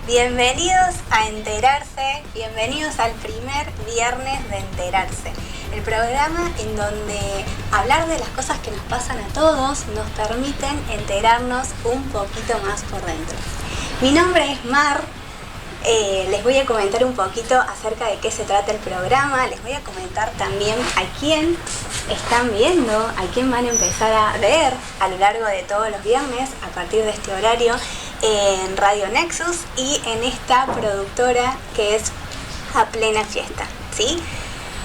Bienvenidos a Enterarse, bienvenidos al primer viernes de Enterarse, el programa en donde hablar de las cosas que nos pasan a todos nos permiten enterarnos un poquito más por dentro. Mi nombre es Mar, les voy a comentar un poquito acerca de qué se trata el programa, les voy a comentar también a quién están viendo, a quién van a empezar a ver a lo largo de todos los viernes a partir de este horario en Radio Nexus y en esta productora que es A Plena Fiesta, ¿sí?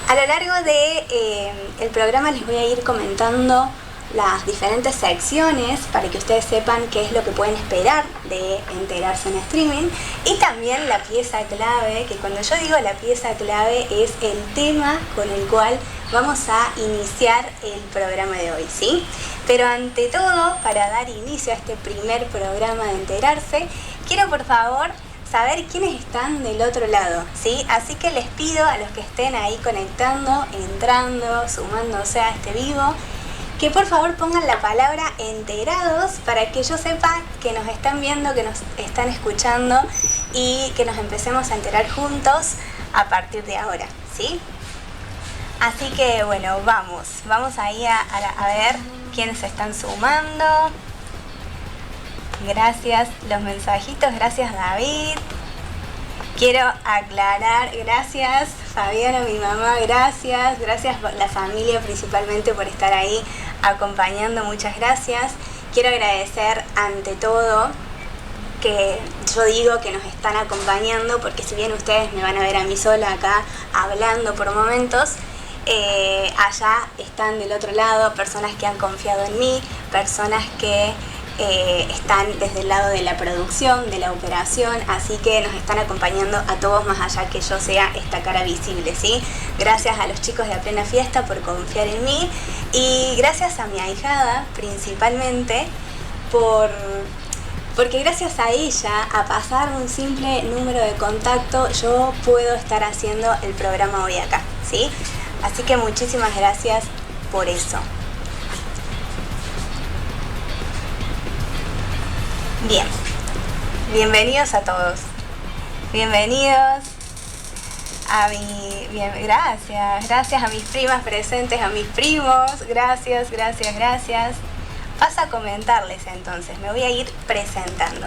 A lo largo de el programa les voy a ir comentando las diferentes secciones para que ustedes sepan qué es lo que pueden esperar de enterarse en streaming, y también la pieza clave, que cuando yo digo la pieza clave es el tema con el cual vamos a iniciar el programa de hoy, ¿sí? Pero ante todo, para dar inicio a este primer programa de Enterarse, quiero por favor saber quiénes están del otro lado, ¿sí? Así que les pido a los que estén ahí conectando, entrando, sumándose a este vivo, que por favor pongan la palabra enterados para que yo sepa que nos están viendo, que nos están escuchando y que nos empecemos a enterar juntos a partir de ahora, ¿sí? Así que bueno, vamos ahí a ver quiénes se están sumando. Gracias los mensajitos, gracias David. Quiero aclarar, gracias Fabiana, mi mamá, gracias la familia principalmente por estar ahí acompañando, muchas gracias. Quiero agradecer ante todo que yo digo que nos están acompañando, porque si bien ustedes me van a ver a mí sola acá hablando por momentos, allá están del otro lado personas que han confiado en mí, personas que están desde el lado de la producción, de la operación, así que nos están acompañando a todos más allá que yo sea esta cara visible, ¿sí? Gracias a los chicos de A Plena Fiesta por confiar en mí, y gracias a mi ahijada principalmente porque gracias a ella, a pasar un simple número de contacto, yo puedo estar haciendo el programa hoy acá, ¿sí? Así que muchísimas gracias por eso. Bien, bienvenidos a todos. Bienvenidos a gracias a mis primas presentes, a mis primos, gracias. Paso a comentarles entonces, me voy a ir presentando.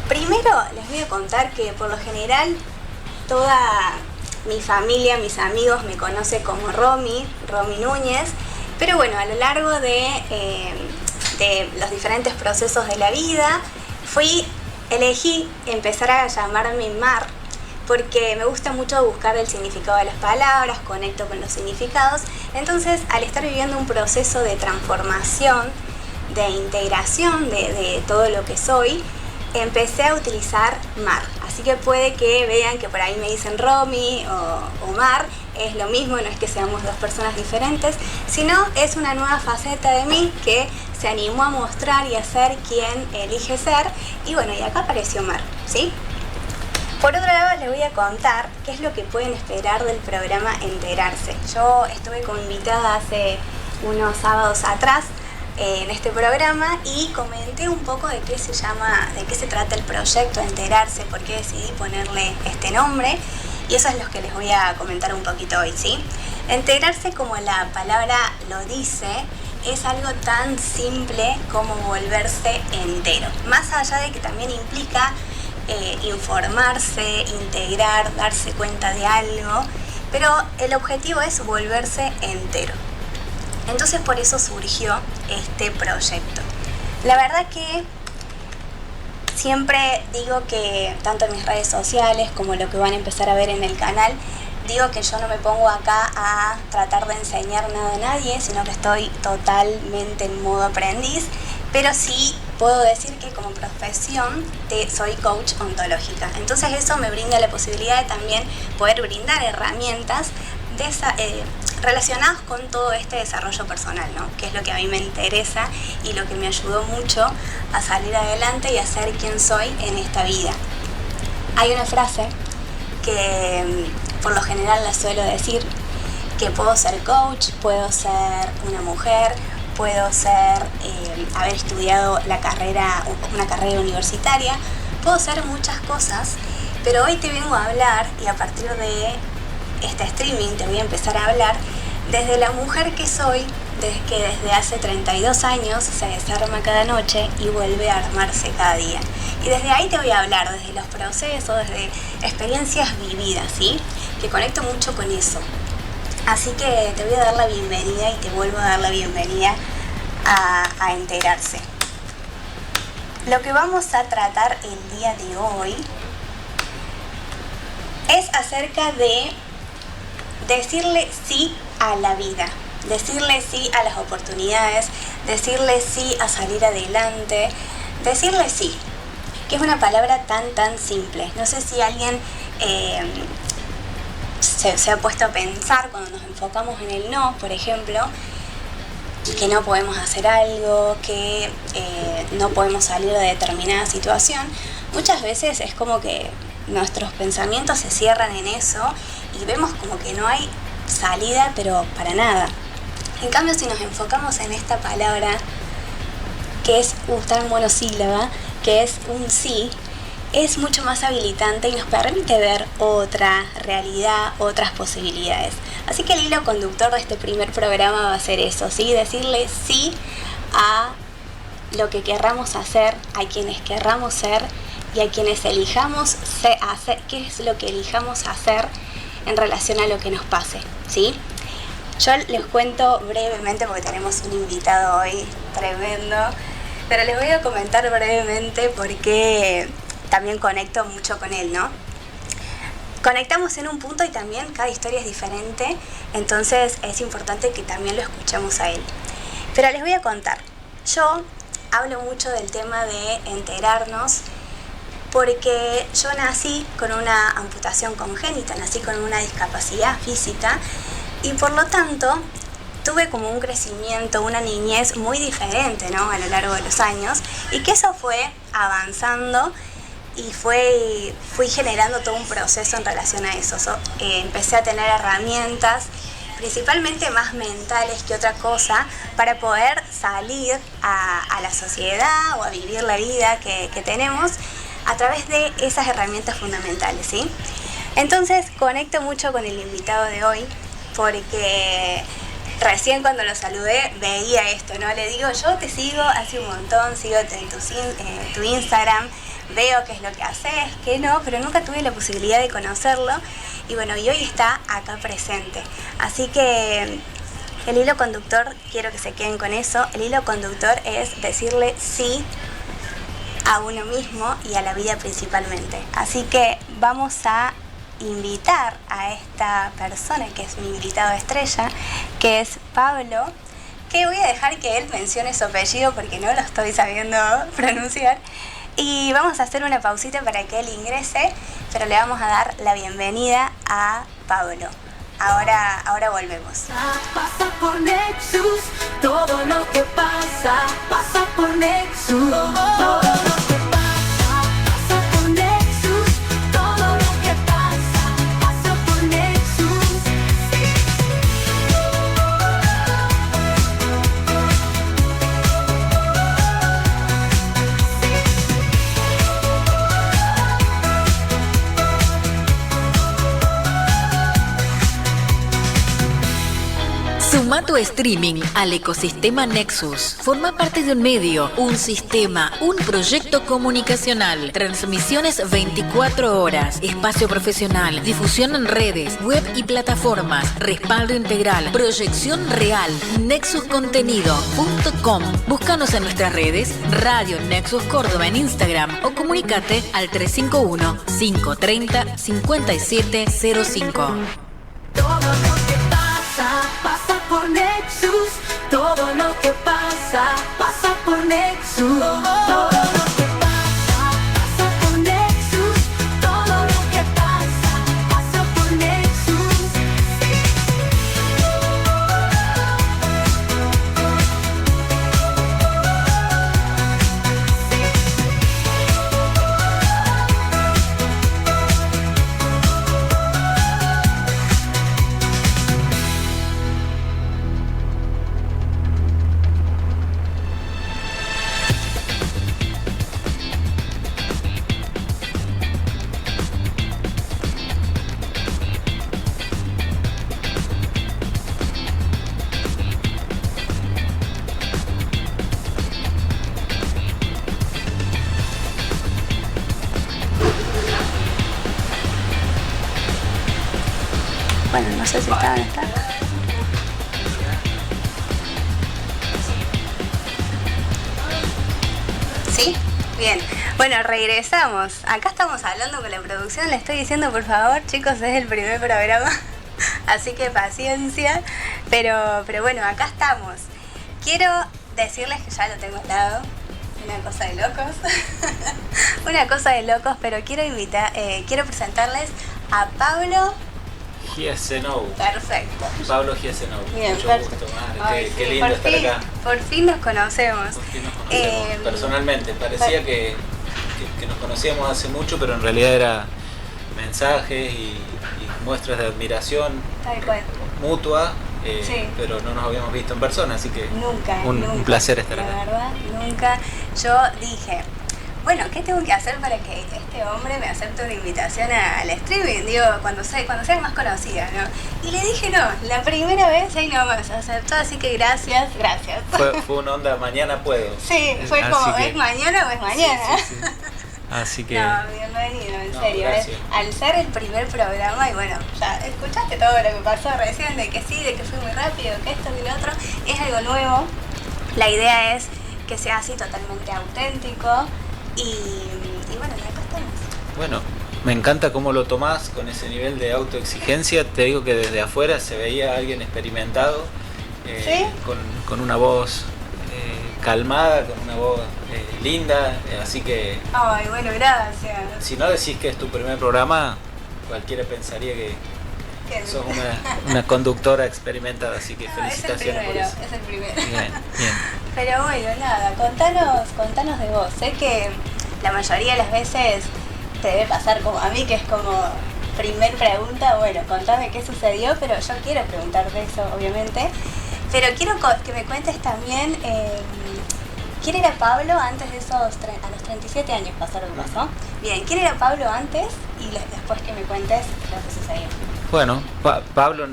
Primero les voy a contar que por lo general toda mi familia, mis amigos me conocen como Romy Núñez, pero bueno, a lo largo de los diferentes procesos de la vida, elegí empezar a llamarme Mar, porque me gusta mucho buscar el significado de las palabras, conecto con los significados. Entonces, al estar viviendo un proceso de transformación, de integración de todo lo que soy, empecé a utilizar Mar. Así que puede que vean que por ahí me dicen Romy o Mar, es lo mismo, no es que seamos dos personas diferentes, sino es una nueva faceta de mí que se animó a mostrar y a ser quien elige ser, y bueno, y acá apareció Mar, ¿sí? Por otro lado, les voy a contar qué es lo que pueden esperar del programa Enterarse. Yo estuve como invitada hace unos sábados atrás en este programa y comenté un poco de qué se trata el proyecto Enterarse, por qué decidí ponerle este nombre, y eso es lo que les voy a comentar un poquito hoy, ¿sí? Enterarse, como la palabra lo dice, es algo tan simple como volverse entero, más allá de que también implica informarse, integrar, darse cuenta de algo, pero el objetivo es volverse entero. Entonces por eso surgió este proyecto. La verdad que siempre digo que tanto en mis redes sociales como lo que van a empezar a ver en el canal, digo que yo no me pongo acá a tratar de enseñar nada a nadie, sino que estoy totalmente en modo aprendiz, pero sí puedo decir que como profesión soy coach ontológica. Entonces eso me brinda la posibilidad de también poder brindar herramientas relacionadas con todo este desarrollo personal, ¿no? Que es lo que a mí me interesa y lo que me ayudó mucho a salir adelante y a ser quien soy en esta vida. Hay una frase que por lo general la suelo decir, que puedo ser coach, puedo ser una mujer, puedo ser, haber estudiado una carrera universitaria, puedo ser muchas cosas, pero hoy te vengo a hablar, y a partir de este streaming te voy a empezar a hablar desde la mujer que soy, que desde hace 32 años se desarma cada noche y vuelve a armarse cada día. Y desde ahí te voy a hablar, desde los procesos, desde experiencias vividas, ¿sí? Que conecto mucho con eso. Así que te voy a dar la bienvenida y te vuelvo a dar la bienvenida a enterarse. Lo que vamos a tratar el día de hoy es acerca de decirle sí a la vida, decirle sí a las oportunidades, decirle sí a salir adelante, decirle sí, que es una palabra tan simple. No sé si alguien se ha puesto a pensar cuando nos enfocamos en el no, por ejemplo, que no podemos hacer algo, que no podemos salir de determinada situación. Muchas veces es como que nuestros pensamientos se cierran en eso y vemos como que no hay salida, pero para nada. En cambio, si nos enfocamos en esta palabra, que es tan monosílaba, que es un sí, es mucho más habilitante y nos permite ver otra realidad, otras posibilidades. Así que el hilo conductor de este primer programa va a ser eso, ¿sí? Decirle sí a lo que querramos hacer, a quienes querramos ser y a quienes elijamos hacer, qué es lo que elijamos hacer en relación a lo que nos pase, ¿sí? Yo les cuento brevemente, porque tenemos un invitado hoy tremendo, pero les voy a comentar brevemente porque también conecto mucho con él, ¿no? Conectamos en un punto y también cada historia es diferente, entonces es importante que también lo escuchemos a él. Pero les voy a contar, yo hablo mucho del tema de enterarnos porque yo nací con una amputación congénita, nací con una discapacidad física y por lo tanto tuve como un crecimiento, una niñez muy diferente, ¿no? A lo largo de los años, y que eso fue avanzando y fui generando todo un proceso en relación a eso. Empecé a tener herramientas, principalmente más mentales que otra cosa, para poder salir a la sociedad o a vivir la vida que tenemos a través de esas herramientas fundamentales, ¿sí? Entonces conecto mucho con el invitado de hoy porque recién cuando lo saludé veía esto, ¿no? Le digo, yo te sigo hace un montón, sigo en tu Instagram, veo qué es lo que haces, qué no, pero nunca tuve la posibilidad de conocerlo y bueno, y hoy está acá presente. Así que el hilo conductor, quiero que se queden con eso, el hilo conductor es decirle sí a uno mismo y a la vida principalmente. Así que vamos a invitar a esta persona que es mi invitado estrella, que es Pablo, que voy a dejar que él mencione su apellido porque no lo estoy sabiendo pronunciar, y vamos a hacer una pausita para que él ingrese, pero le vamos a dar la bienvenida a Pablo. Ahora volvemos. Pasa por Nexus, todo lo que pasa por Nexus. Todo lo que pasa por Nexus. Todo lo que pasa por Nexus. Suma tu streaming al ecosistema Nexus. Forma parte de un medio, un sistema, un proyecto comunicacional. Transmisiones 24 horas, espacio profesional, difusión en redes, web y plataformas, respaldo integral, proyección real. nexuscontenido.com. Búscanos en nuestras redes, Radio Nexus Córdoba en Instagram o comunícate al 351-530-5705. Todo lo que pasa por Nexus. Todo lo que pasa por Nexus. Todo lo que pasa por Nexus. Todo lo que pasa por Nexus. Bueno, no sé si está. ¿Sí? Bien. Bueno, regresamos. Acá estamos hablando con la producción. Le estoy diciendo, por favor, chicos, es el primer programa. Así que paciencia. Pero bueno, acá estamos. Quiero decirles que ya lo tengo al lado. Una cosa de locos. Una cosa de locos, pero quiero presentarles a Pablo Giasenou. Perfecto. Pablo Giasenou. Bien, mucho perfecto. gusto, madre. Ay, Qué sí, lindo estar acá. Por fin nos conocemos. Por fin nos conocemos personalmente. Parecía que nos conocíamos hace mucho, pero en realidad era mensajes y muestras de admiración Tal cual. mutua, Sí. pero no nos habíamos visto en persona, así que Nunca. un placer estar la acá. verdad, nunca. Yo dije, bueno, ¿qué tengo que hacer para que este hombre me acepte una invitación al streaming? Digo, cuando sea más conocida, ¿no? Y le dije no, la primera vez ahí nomás aceptó, así que gracias. Fue una onda, mañana puedo. Sí, fue Así como, que- ¿es mañana o es mañana? Sí. Así que No, bienvenido, en No, serio. gracias. Al ser el primer programa, y bueno, ya escuchaste todo lo que pasó recién, de que sí, de que fue muy rápido, que esto y lo otro, es algo nuevo. La idea es que sea así totalmente auténtico y bueno, y acá estamos. bueno, me encanta cómo lo tomás con ese nivel de autoexigencia. Te digo que desde afuera se veía a alguien experimentado, ¿Sí? con una voz calmada, con una voz linda, así que Ay, bueno, gracias. si no decís que es tu primer programa, cualquiera pensaría que Qué sos una conductora experimentada, así que No, felicitaciones por eso. es el primero. Bien. Pero bueno, nada, contanos de vos. Sé que la mayoría de las veces te debe pasar como a mí, que es como primer pregunta, bueno, contame qué sucedió, pero yo quiero preguntarte eso, obviamente. Pero quiero que me cuentes también, ¿quién era Pablo antes de esos, a los 37 años pasaron más, ¿no? Bien, ¿quién era Pablo antes? Y después que me cuentes lo que sucedió. Bueno, Pablo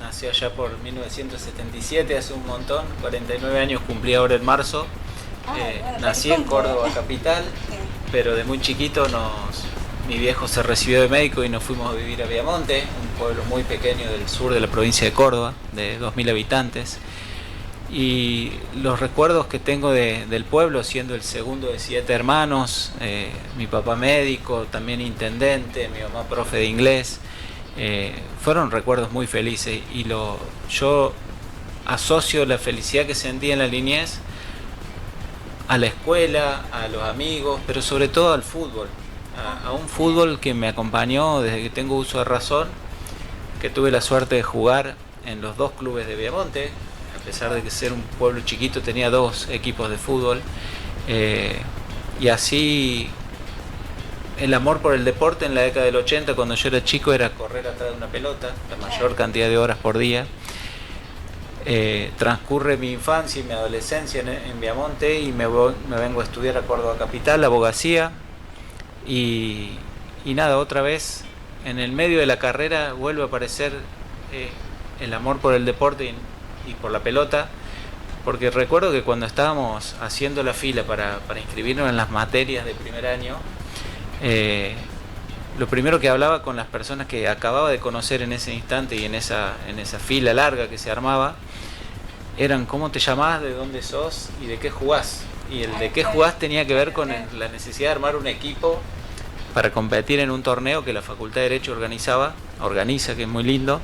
nació allá por 1977, hace un montón, 49 años cumplí ahora en marzo. Bueno, Nací feliz en cumple. Córdoba capital, Bien. pero de muy chiquito mi viejo se recibió de médico y nos fuimos a vivir a Viamonte, un pueblo muy pequeño del sur de la provincia de Córdoba, de 2000 habitantes. Y los recuerdos que tengo del pueblo, siendo el segundo de 7 hermanos, mi papá médico, también intendente, mi mamá profe de inglés, fueron recuerdos muy felices y yo asocio la felicidad que sentí en la niñez a la escuela, a los amigos, pero sobre todo al fútbol, a un fútbol que me acompañó desde que tengo uso de razón, que tuve la suerte de jugar en los 2 clubes de Viamonte. A pesar de que ser un pueblo chiquito, tenía 2 equipos de fútbol, y así el amor por el deporte en la década del 80, cuando yo era chico, era correr atrás de una pelota, la mayor cantidad de horas por día. Transcurre mi infancia y mi adolescencia en Viamonte y me vengo a estudiar a Córdoba capital, abogacía, y nada, otra vez en el medio de la carrera vuelve a aparecer el amor por el deporte y por la pelota, porque recuerdo que cuando estábamos haciendo la fila para inscribirnos en las materias de primer año, lo primero que hablaba con las personas que acababa de conocer en ese instante y en esa fila larga que se armaba, eran cómo te llamás, de dónde sos y de qué jugás. Y el de qué jugás tenía que ver con la necesidad de armar un equipo para competir en un torneo que la Facultad de Derecho organiza, que es muy lindo.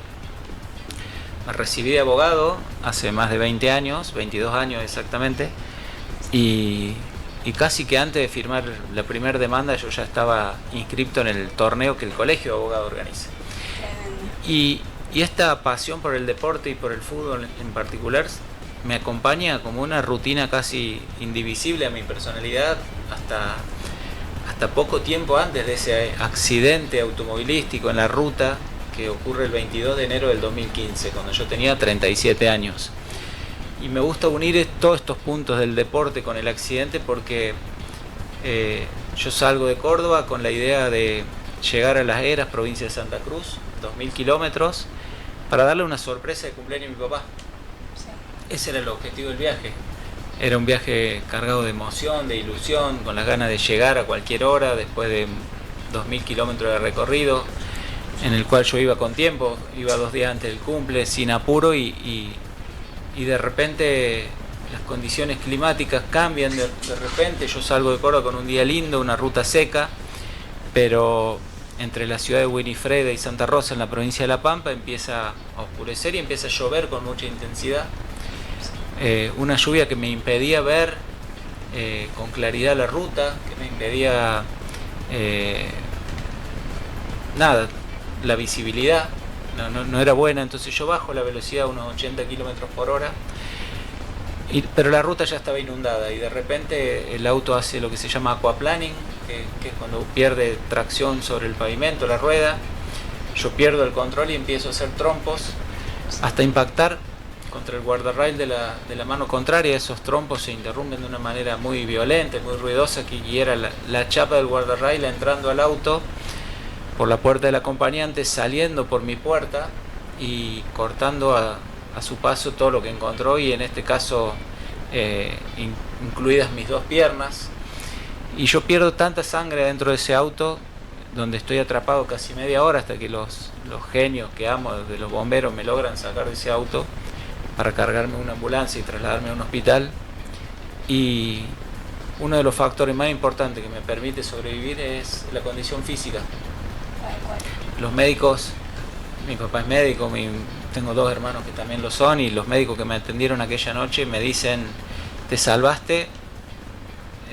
Me recibí de abogado hace más de 20 años, 22 años exactamente, y casi que antes de firmar la primera demanda yo ya estaba inscripto en el torneo que el Colegio de Abogados organiza. Y esta pasión por el deporte y por el fútbol en particular me acompaña como una rutina casi indivisible a mi personalidad hasta poco tiempo antes de ese accidente automovilístico en la ruta que ocurre el 22 de enero del 2015, cuando yo tenía 37 años. Y me gusta unir todos estos puntos del deporte con el accidente porque yo salgo de Córdoba con la idea de llegar a Las Heras, provincia de Santa Cruz, 2000 kilómetros, para darle una sorpresa de cumpleaños a mi papá. Ese era el objetivo del viaje. Era un viaje cargado de emoción, de ilusión, con las ganas de llegar a cualquier hora después de 2000 kilómetros de recorrido. en el cual yo iba con tiempo, iba 2 días antes del cumple, sin apuro, y de repente las condiciones climáticas cambian, de repente yo salgo de Córdoba con un día lindo, una ruta seca, pero entre la ciudad de Winifreda y Santa Rosa, en la provincia de La Pampa, empieza a oscurecer y empieza a llover con mucha intensidad. Una lluvia que me impedía ver con claridad la ruta, que me impedía la visibilidad, no era buena, entonces yo bajo la velocidad a unos 80 kilómetros por hora, pero la ruta ya estaba inundada y de repente el auto hace lo que se llama aquaplaning, que es cuando pierde tracción sobre el pavimento, la rueda. Yo pierdo el control y empiezo a hacer trompos hasta impactar contra el guardarrail de la mano contraria. Esos trompos se interrumpen de una manera muy violenta, muy ruidosa, y era la chapa del guardarrail entrando al auto por la puerta del acompañante, saliendo por mi puerta y cortando a su paso todo lo que encontró, y en este caso incluidas mis 2 piernas. Y yo pierdo tanta sangre dentro de ese auto, donde estoy atrapado casi media hora hasta que los genios que amo de los bomberos me logran sacar de ese auto para cargarme a una ambulancia y trasladarme a un hospital. Y uno de los factores más importantes que me permite sobrevivir es la condición física. Los médicos, mi papá es médico, tengo 2 hermanos que también lo son, y los médicos que me atendieron aquella noche me dicen: te salvaste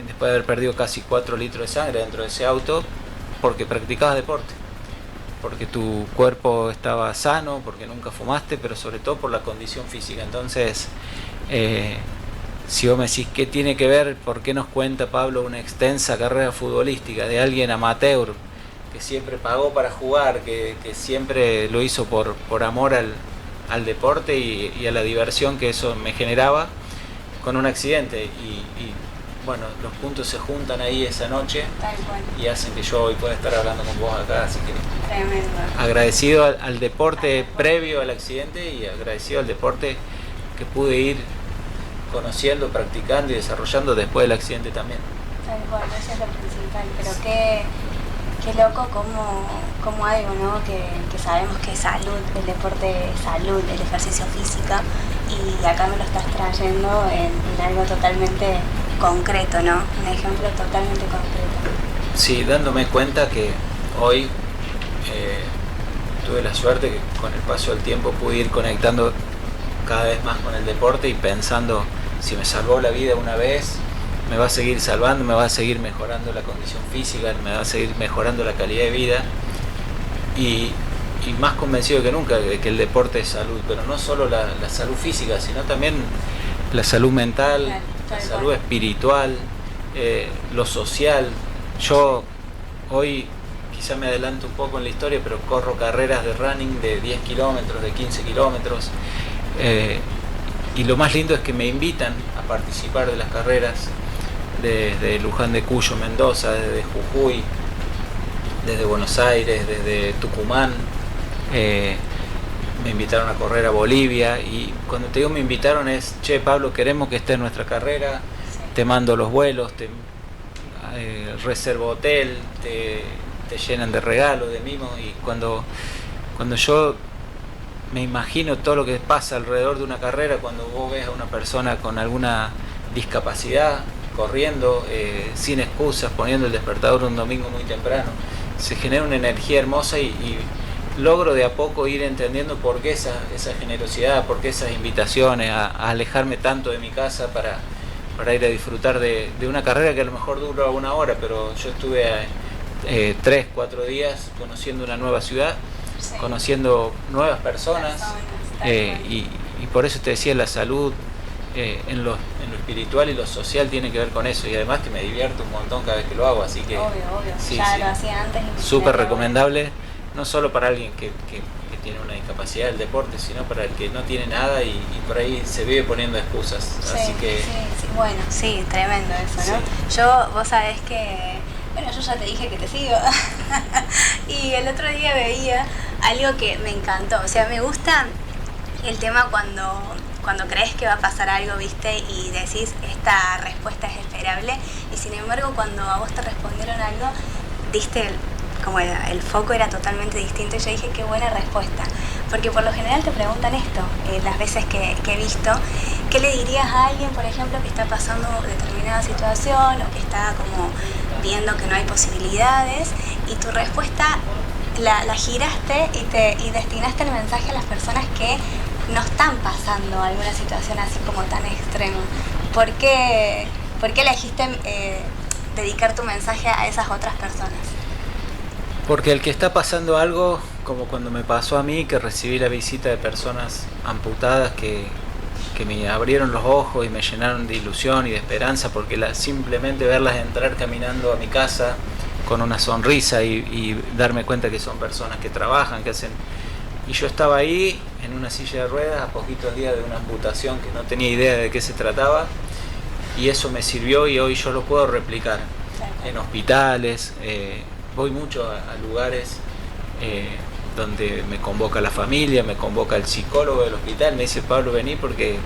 después de haber perdido casi 4 litros de sangre dentro de ese auto, porque practicabas deporte, porque tu cuerpo estaba sano, porque nunca fumaste, pero sobre todo por la condición física. Entonces, si vos me decís qué tiene que ver, por qué nos cuenta Pablo una extensa carrera futbolística de alguien amateur, que siempre pagó para jugar, que siempre lo hizo por amor al deporte y a la diversión que eso me generaba, con un accidente. Y bueno, los puntos se juntan ahí esa noche y hacen que yo hoy pueda estar hablando con vos acá, así que Tremendo. agradecido al deporte previo al accidente y agradecido al deporte que pude ir conociendo, practicando y desarrollando después del accidente también. Tal cual, eso es lo principal, pero qué loco como algo, ¿no? Que sabemos que es salud, el deporte es salud, el ejercicio físico, y acá me lo estás trayendo en algo totalmente concreto, ¿no? Un ejemplo totalmente concreto. Sí, dándome cuenta que hoy tuve la suerte que con el paso del tiempo pude ir conectando cada vez más con el deporte y pensando, si me salvó la vida una vez, me va a seguir salvando, me va a seguir mejorando la condición física, me va a seguir mejorando la calidad de vida, y más convencido que nunca de que el deporte es salud, pero no solo la salud física, sino también la salud mental, la salud espiritual, lo social. Yo hoy quizá me adelanto un poco en la historia, pero corro carreras de running de 10 kilómetros, de 15 kilómetros, y lo más lindo es que me invitan a participar de las carreras desde Luján de Cuyo, Mendoza, desde Jujuy, desde Buenos Aires, desde Tucumán. Me invitaron a correr a Bolivia, y cuando te digo me invitaron es: che, Pablo, queremos que esté en nuestra carrera, sí, te mando los vuelos, te reservo hotel, te llenan de regalos, de mimos. Y cuando yo me imagino todo lo que pasa alrededor de una carrera, cuando vos ves a una persona con alguna discapacidad corriendo sin excusas, poniendo el despertador un domingo muy temprano, se genera una energía hermosa, y logro de a poco ir entendiendo por qué esa generosidad, por qué esas invitaciones a alejarme tanto de mi casa para ir a disfrutar de una carrera que a lo mejor dura 1 hora, pero yo estuve 3-4 días conociendo una nueva ciudad, sí, conociendo nuevas personas, y por eso te decía, la salud en lo espiritual y lo social tiene que ver con eso, y además que me divierto un montón cada vez que lo hago, así que obvio, sí, ya sí, lo hacía antes, súper recomendable, no solo para alguien que tiene una discapacidad del deporte, sino para el que no tiene nada y por ahí se vive poniendo excusas, sí, así que sí, bueno, sí, tremendo eso, ¿no? Sí. Vos sabés que, bueno, yo ya te dije que te sigo y el otro día veía algo que me encantó, o sea, me gusta el tema cuando crees que va a pasar algo, ¿viste? Y decís, esta respuesta es esperable, y sin embargo cuando a vos te respondieron algo, diste como el foco era totalmente distinto, y yo dije, qué buena respuesta. Porque por lo general te preguntan esto, las veces que he visto, ¿qué le dirías a alguien, por ejemplo, que está pasando determinada situación o que está como viendo que no hay posibilidades? Y tu respuesta la giraste y destinaste el mensaje a las personas que no están pasando alguna situación así como tan extrema. ¿Por qué elegiste dedicar tu mensaje a esas otras personas? Porque el que está pasando algo, como cuando me pasó a mí, que recibí la visita de personas amputadas que me abrieron los ojos y me llenaron de ilusión y de esperanza, porque simplemente verlas entrar caminando a mi casa con una sonrisa y darme cuenta que son personas que trabajan, que hacen... Y yo estaba ahí en una silla de ruedas a poquitos días de una amputación que no tenía idea de qué se trataba, y eso me sirvió y hoy yo lo puedo replicar en hospitales. Voy mucho a lugares donde me convoca la familia, me convoca el psicólogo del hospital, me dice, Pablo, vení porque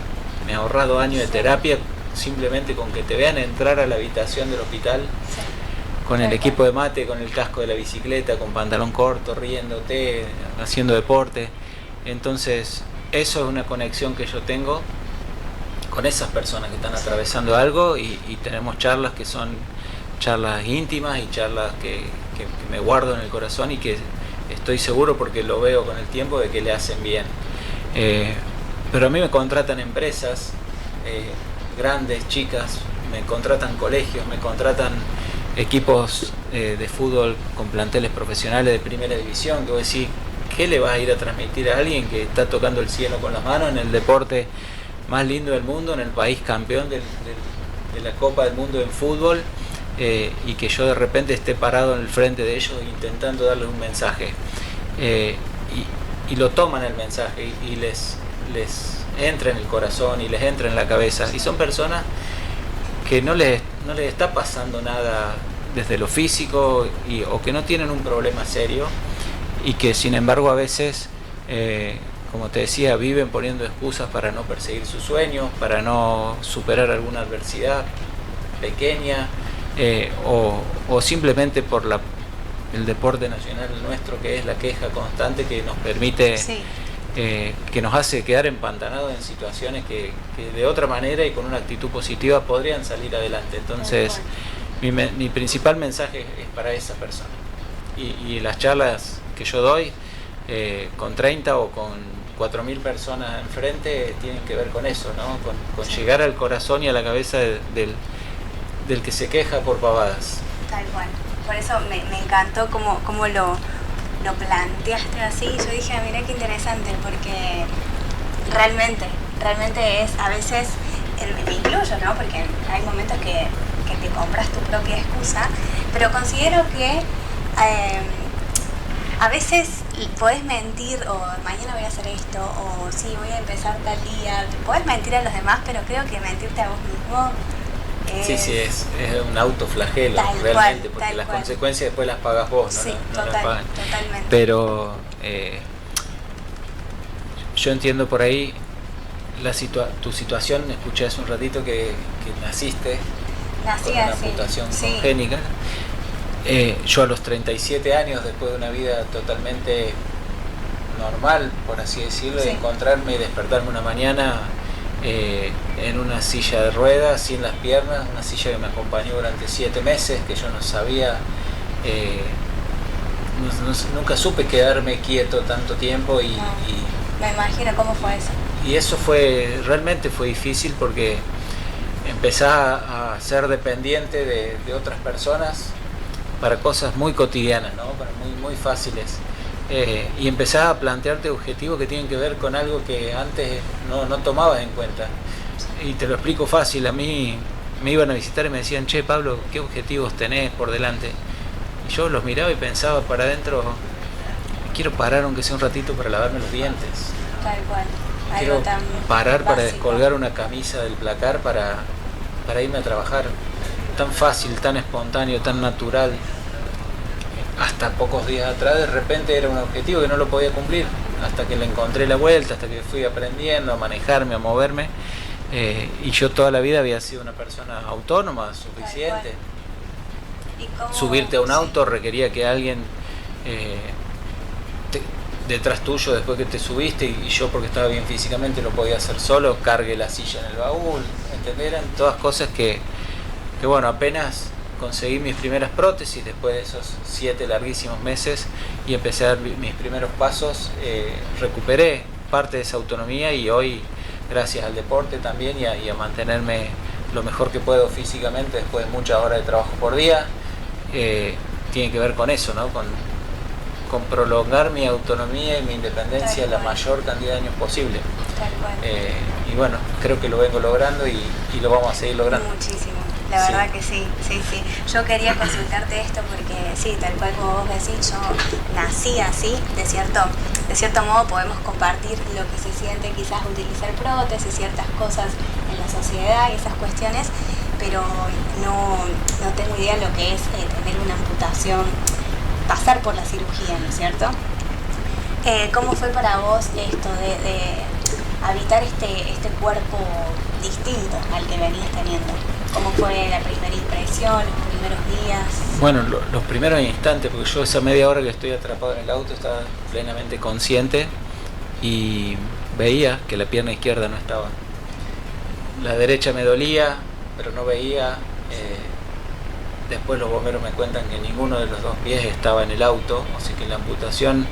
me ha ahorrado años de terapia simplemente con que te vean entrar a la habitación del hospital con el equipo de mate, con el casco de la bicicleta, con pantalón corto, riéndote, haciendo deporte. Entonces, eso es una conexión que yo tengo con esas personas que están atravesando algo, y tenemos charlas que son charlas íntimas y charlas que me guardo en el corazón y que estoy seguro, porque lo veo con el tiempo, de que le hacen bien. Pero a mí me contratan empresas grandes, chicas, me contratan colegios, me contratan equipos de fútbol con planteles profesionales de primera división, que vos decís, ¿qué le vas a ir a transmitir a alguien que está tocando el cielo con las manos en el deporte más lindo del mundo, en el país campeón de la Copa del Mundo en fútbol, y que yo de repente esté parado en el frente de ellos intentando darles un mensaje? Y lo toman el mensaje y les entra en el corazón y les entra en la cabeza, y son personas que no les está pasando nada desde lo físico, o que no tienen un problema serio, y que sin embargo a veces, como te decía, viven poniendo excusas para no perseguir sus sueños, para no superar alguna adversidad pequeña, o simplemente por el deporte nacional nuestro, que es la queja constante, que nos permite... Sí. Que nos hace quedar empantanados en situaciones que de otra manera y con una actitud positiva podrían salir adelante. Entonces, mi principal mensaje es para esas personas. Y las charlas que yo doy, con 30 o con 4.000 personas enfrente, tienen que ver con eso, ¿no? Con llegar al corazón y a la cabeza del que se queja por pavadas. Tal cual. Por eso me encantó cómo lo planteaste así, y yo dije, mira qué interesante, porque realmente es, a veces, me incluyo, ¿no? Porque hay momentos que te compras tu propia excusa, pero considero que a veces podés mentir, o mañana voy a hacer esto, o sí, voy a empezar tal día, podés mentir a los demás, pero creo que mentirte a vos mismo es un autoflagelo realmente, porque las consecuencias después las pagas vos, sí, no las pagan. Totalmente. Pero yo entiendo por ahí tu situación. Escuché hace un ratito que naciste con una amputación congénita. Yo a los 37 años, después de una vida totalmente normal, por así decirlo, de encontrarme y despertarme una mañana en una silla de ruedas, sin las piernas, una silla que me acompañó durante 7 meses, que yo no sabía, nunca supe quedarme quieto tanto tiempo, y me imagino cómo fue eso. Y eso realmente fue difícil, porque empezás a ser dependiente de otras personas para cosas muy cotidianas, ¿no? Para muy fáciles. Y empezás a plantearte objetivos que tienen que ver con algo que antes no tomabas en cuenta. Y te lo explico fácil. A mí me iban a visitar y me decían, che, Pablo, ¿qué objetivos tenés por delante? Y yo los miraba y pensaba para adentro, quiero parar aunque sea un ratito para lavarme los dientes. Tal cual. Quiero parar básico. Para descolgar una camisa del placar para irme a trabajar. Tan fácil, tan espontáneo, tan natural. Hasta pocos días atrás de repente era un objetivo que no lo podía cumplir, hasta que le encontré la vuelta, hasta que fui aprendiendo a manejarme, a moverme, y yo toda la vida había sido una persona autónoma, suficiente. Subirte a un auto requería que alguien detrás tuyo después que te subiste, y yo porque estaba bien físicamente lo podía hacer solo, cargué la silla en el baúl, ¿entendés? Eran todas cosas que bueno, apenas conseguí mis primeras prótesis después de esos 7 larguísimos meses y empecé a dar mis primeros pasos, recuperé parte de esa autonomía, y hoy, gracias al deporte también y a mantenerme lo mejor que puedo físicamente después de muchas horas de trabajo por día, tiene que ver con eso, ¿no? Con prolongar mi autonomía y mi independencia la mayor cantidad de años posible. Y bueno, creo que lo vengo logrando y lo vamos a seguir logrando. Muchísimo. La verdad que sí. Yo quería consultarte esto porque sí, tal cual como vos decís, yo nací así, de cierto modo podemos compartir lo que se siente quizás utilizar prótesis, ciertas cosas en la sociedad y esas cuestiones, pero no tengo idea lo que es tener una amputación, pasar por la cirugía, ¿no es cierto? ¿Cómo fue para vos esto de habitar este cuerpo distinto al que venías teniendo? ¿Cómo fue la primera impresión, los primeros días? Bueno, los primeros instantes, porque yo esa media hora que estoy atrapado en el auto estaba plenamente consciente y veía que la pierna izquierda no estaba. La derecha me dolía, pero no veía. Después los bomberos me cuentan que ninguno de los 2 pies estaba en el auto, o sea que la amputación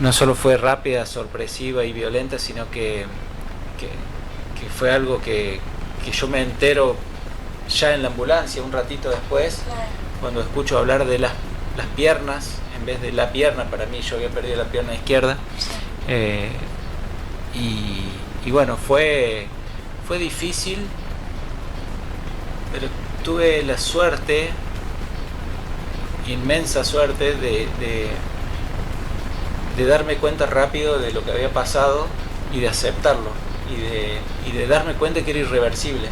no solo fue rápida, sorpresiva y violenta, sino que fue algo que yo me entero ya en la ambulancia, un ratito después, cuando escucho hablar de las piernas, en vez de la pierna. Para mí, yo había perdido la pierna izquierda. Y bueno, fue difícil, pero tuve la suerte, inmensa suerte, de darme cuenta rápido de lo que había pasado y de aceptarlo, y de darme cuenta que era irreversible,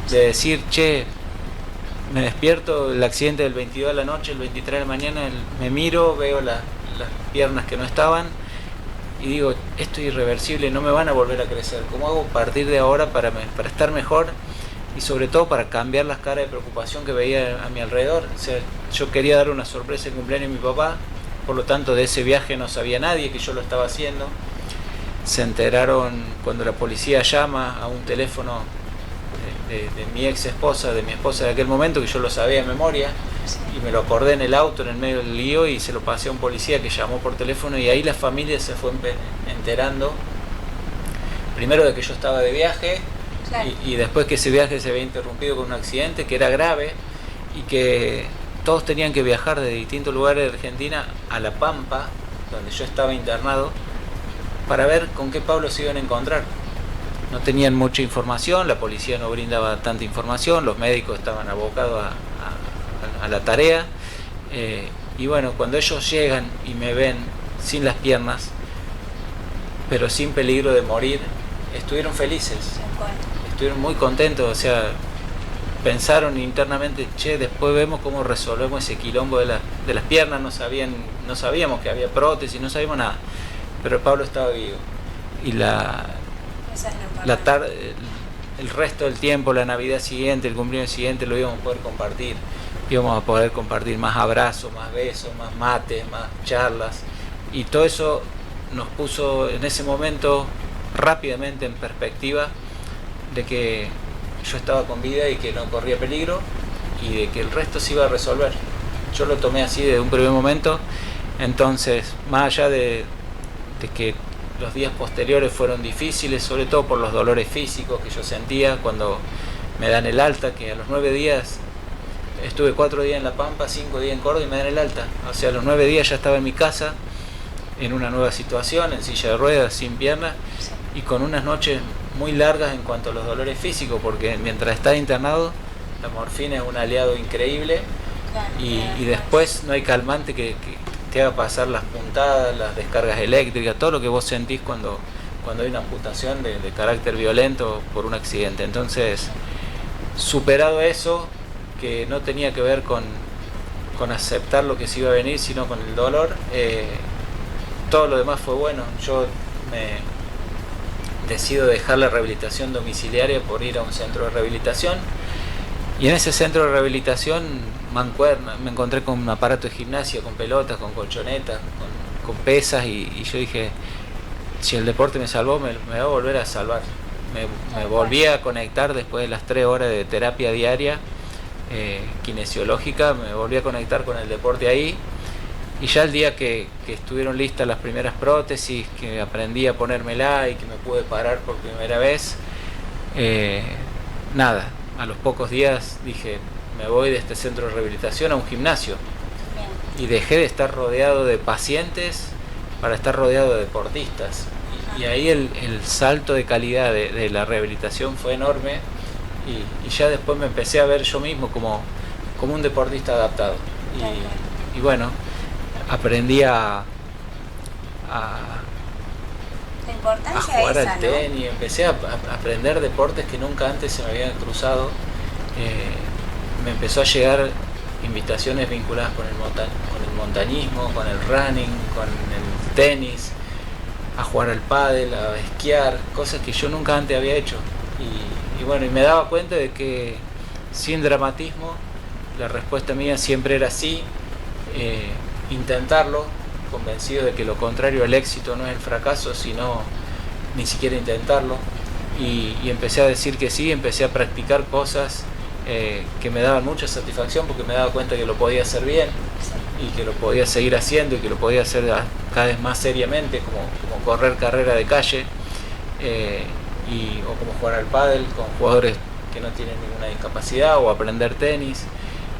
de decir, che, me despierto, el accidente del 22 de la noche, el 23 de la mañana, me miro, veo las piernas que no estaban y digo, esto es irreversible, no me van a volver a crecer. ¿Cómo hago a partir de ahora para estar mejor? Y sobre todo para cambiar las caras de preocupación que veía a mi alrededor. O sea, yo quería dar una sorpresa de cumpleaños a mi papá, por lo tanto de ese viaje no sabía nadie que yo lo estaba haciendo. Se enteraron cuando la policía llama a un teléfono de mi ex esposa, de mi esposa de aquel momento, que yo lo sabía de memoria, y me lo acordé en el auto, en el medio del lío, y se lo pasé a un policía que llamó por teléfono, y ahí la familia se fue enterando, primero de que yo estaba de viaje, y después que ese viaje se había interrumpido con un accidente que era grave, y que todos tenían que viajar de distintos lugares de Argentina a La Pampa, donde yo estaba internado, para ver con qué Pablo se iban a encontrar. No tenían mucha información, la policía no brindaba tanta información, los médicos estaban abocados a la tarea, y bueno, cuando ellos llegan y me ven sin las piernas, pero sin peligro de morir, estuvieron felices, estuvieron muy contentos. O sea, pensaron internamente, che, después vemos cómo resolvemos ese quilombo de las piernas. No sabíamos que había prótesis, no sabíamos nada, pero Pablo estaba vivo, y el resto del tiempo, la Navidad siguiente, el cumpleaños siguiente, lo íbamos a poder compartir. Íbamos a poder compartir más abrazos, más besos, más mates, más charlas, y todo eso nos puso en ese momento rápidamente en perspectiva de que yo estaba con vida y que no corría peligro, y de que el resto se iba a resolver. Yo lo tomé así de un primer momento. Entonces, más allá de que los días posteriores fueron difíciles, sobre todo por los dolores físicos que yo sentía cuando me dan el alta, que a los 9 días, estuve 4 días en La Pampa, 5 días en Córdoba, y me dan el alta. O sea, a los 9 días ya estaba en mi casa, en una nueva situación, en silla de ruedas, sin piernas, y con unas noches muy largas en cuanto a los dolores físicos, porque mientras estás internado, la morfina es un aliado increíble, y después no hay calmante que te haga pasar las puntadas, las descargas eléctricas, todo lo que vos sentís cuando hay una amputación de carácter violento por un accidente. Entonces, superado eso, que no tenía que ver con aceptar lo que se iba a venir, sino con el dolor, todo lo demás fue bueno. Yo me decido dejar la rehabilitación domiciliaria por ir a un centro de rehabilitación, y en ese centro de rehabilitación mancuerna, me encontré con un aparato de gimnasia, con pelotas, con colchonetas, con pesas y yo dije, si el deporte me salvó, me va a volver a salvar. Me volví a conectar después de las 3 horas de terapia diaria kinesiológica, me volví a conectar con el deporte ahí. Y ya el día que estuvieron listas las primeras prótesis, que aprendí a ponérmela y que me pude parar por primera vez, nada, a los pocos días dije, me voy de este centro de rehabilitación a un gimnasio. Y dejé de estar rodeado de pacientes para estar rodeado de deportistas. Y ahí el salto de calidad de la rehabilitación fue enorme y ya después me empecé a ver yo mismo como un deportista adaptado. Y bueno, aprendí a La importancia jugar esa, al ¿no? tenis, empecé a aprender deportes que nunca antes se me habían cruzado. Me empezó a llegar invitaciones vinculadas con el montañismo, con el running, con el tenis, a jugar al pádel, a esquiar, cosas que yo nunca antes había hecho. Y bueno, y me daba cuenta de que sin dramatismo la respuesta mía siempre era sí, intentarlo, convencido de que lo contrario al éxito no es el fracaso, sino ni siquiera intentarlo. Y empecé a decir que sí, empecé a practicar cosas que me daban mucha satisfacción porque me daba cuenta que lo podía hacer bien y que lo podía seguir haciendo y que lo podía hacer cada vez más seriamente, como correr carrera de calle o como jugar al pádel con jugadores que no tienen ninguna discapacidad, o aprender tenis,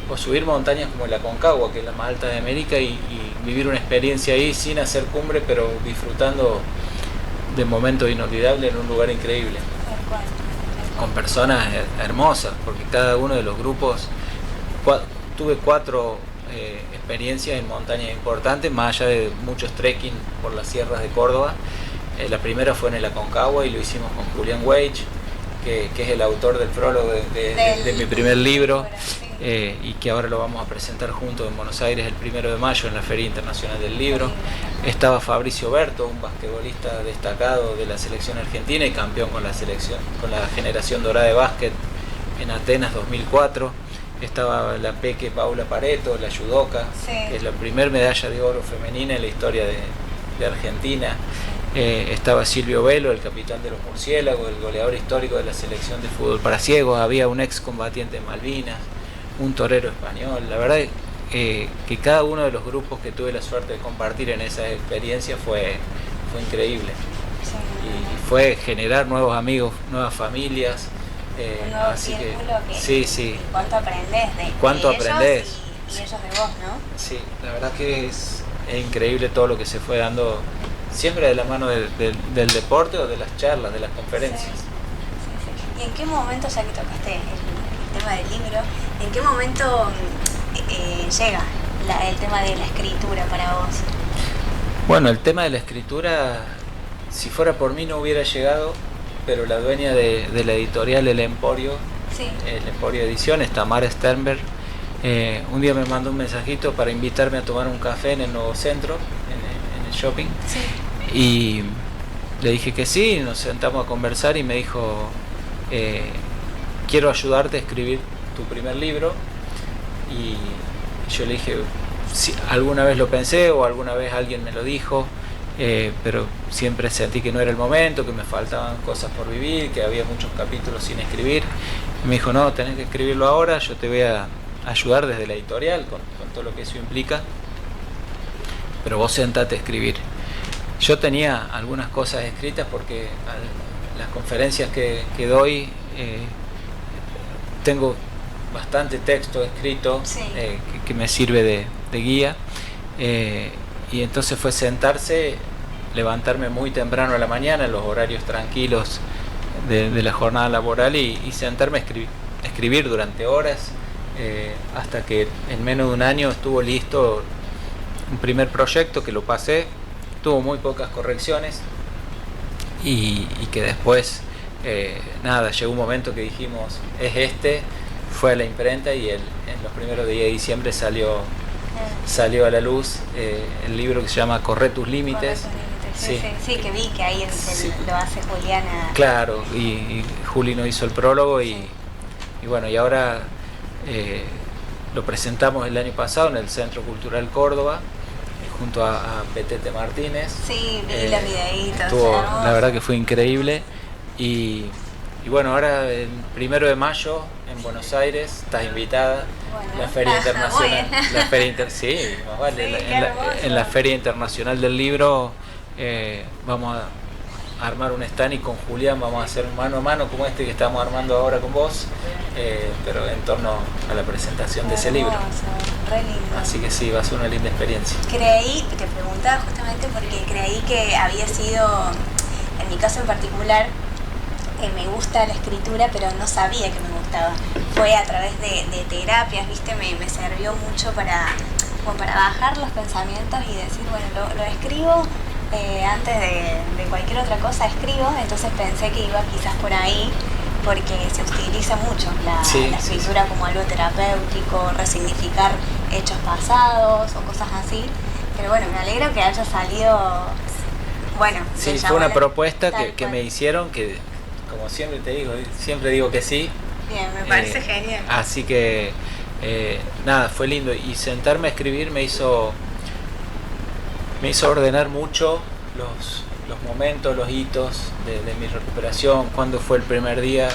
o subir montañas como la Aconcagua, que es la más alta de América, y vivir una experiencia ahí sin hacer cumbre, pero disfrutando de momentos inolvidables en un lugar increíble, con personas hermosas, porque cada uno de los grupos, tuve 4 experiencias en montañas importantes, más allá de muchos trekking por las sierras de Córdoba. La primera fue en el Aconcagua y lo hicimos con Julián Weich, que es el autor del prólogo de mi primer libro, y que ahora lo vamos a presentar juntos en Buenos Aires el 1 de mayo en la Feria Internacional del Libro. Estaba Fabricio Berto, un basquetbolista destacado de la selección argentina y campeón con la generación dorada de básquet en Atenas 2004. Estaba la Peque Paula Pareto, la judoka, que es la primera medalla de oro femenina en la historia de Argentina. Estaba Silvio Velo, el capitán de los murciélagos, el goleador histórico de la selección de fútbol para ciegos. Había un excombatiente de Malvinas, un torero español. La verdad que cada uno de los grupos que tuve la suerte de compartir en esa experiencia fue increíble. Y fue generar nuevos amigos, nuevas familias. Un nuevo Así que sí. sí. ¿Cuánto aprendés de aprendés? Y ellos de vos, ¿no? Sí, la verdad que es increíble todo lo que se fue dando, siempre de la mano del deporte o de las charlas, de las conferencias. Sí. ¿Y en qué momento, ya que tocaste el tema del libro, en qué momento llega el tema de la escritura para vos? Bueno, el tema de la escritura, si fuera por mí no hubiera llegado, pero la dueña de la editorial El Emporio, el Emporio Ediciones, Tamara Sternberg, un día me mandó un mensajito para invitarme a tomar un café en el nuevo centro, en el shopping, y le dije que sí, nos sentamos a conversar y me dijo, quiero ayudarte a escribir tu primer libro. Y yo le dije, sí, alguna vez lo pensé o alguna vez alguien me lo dijo, pero siempre sentí que no era el momento, que me faltaban cosas por vivir, que había muchos capítulos sin escribir. Y me dijo, no, tenés que escribirlo ahora, yo te voy a ayudar desde la editorial con todo lo que eso implica, pero vos sentate a escribir. Yo tenía algunas cosas escritas porque las conferencias que doy tengo bastante texto escrito que me sirve de guía, y entonces fue sentarse, levantarme muy temprano a la mañana en los horarios tranquilos de la jornada laboral y sentarme a escribir durante horas, hasta que en menos de un año estuvo listo un primer proyecto que lo pasé, tuvo muy pocas correcciones y que después llegó un momento que dijimos, fue a la imprenta y en los primeros días de diciembre salió a la luz el libro que se llama Corre tus límites. Sí, que vi que ahí lo hace Juliana. Claro, y Juli nos hizo el prólogo y bueno, y ahora lo presentamos el año pasado en el Centro Cultural Córdoba, junto a Petete Martínez. Sí, vi los videitos. La verdad que fue increíble. Y bueno, ahora el 1 de mayo en Buenos Aires estás invitada. Bueno, la Feria Internacional. Sí, más vale. Sí, en la Feria Internacional del Libro vamos a armar un stand, y con Julián vamos a hacer mano a mano como este que estamos armando ahora con vos, pero en torno a la presentación de ese libro. Re lindo. Así que sí, va a ser una linda experiencia. Te preguntaba justamente porque creí que había sido, en mi caso en particular, me gusta la escritura, pero no sabía que me gustaba. Fue a través de terapias, ¿viste? Me sirvió mucho como para bajar los pensamientos y decir, bueno, lo escribo. Antes de cualquier otra cosa escribo, entonces pensé que iba quizás por ahí, porque se utiliza mucho la escritura como algo terapéutico, resignificar hechos pasados o cosas así, pero bueno, me alegro que haya salido, bueno. Sí, fue una propuesta que me hicieron, que como siempre te digo, siempre digo que sí. Bien, me parece genial. Así que nada, fue lindo, y sentarme a escribir me hizo ordenar mucho los momentos, los hitos de mi recuperación. Cuándo fue el primer día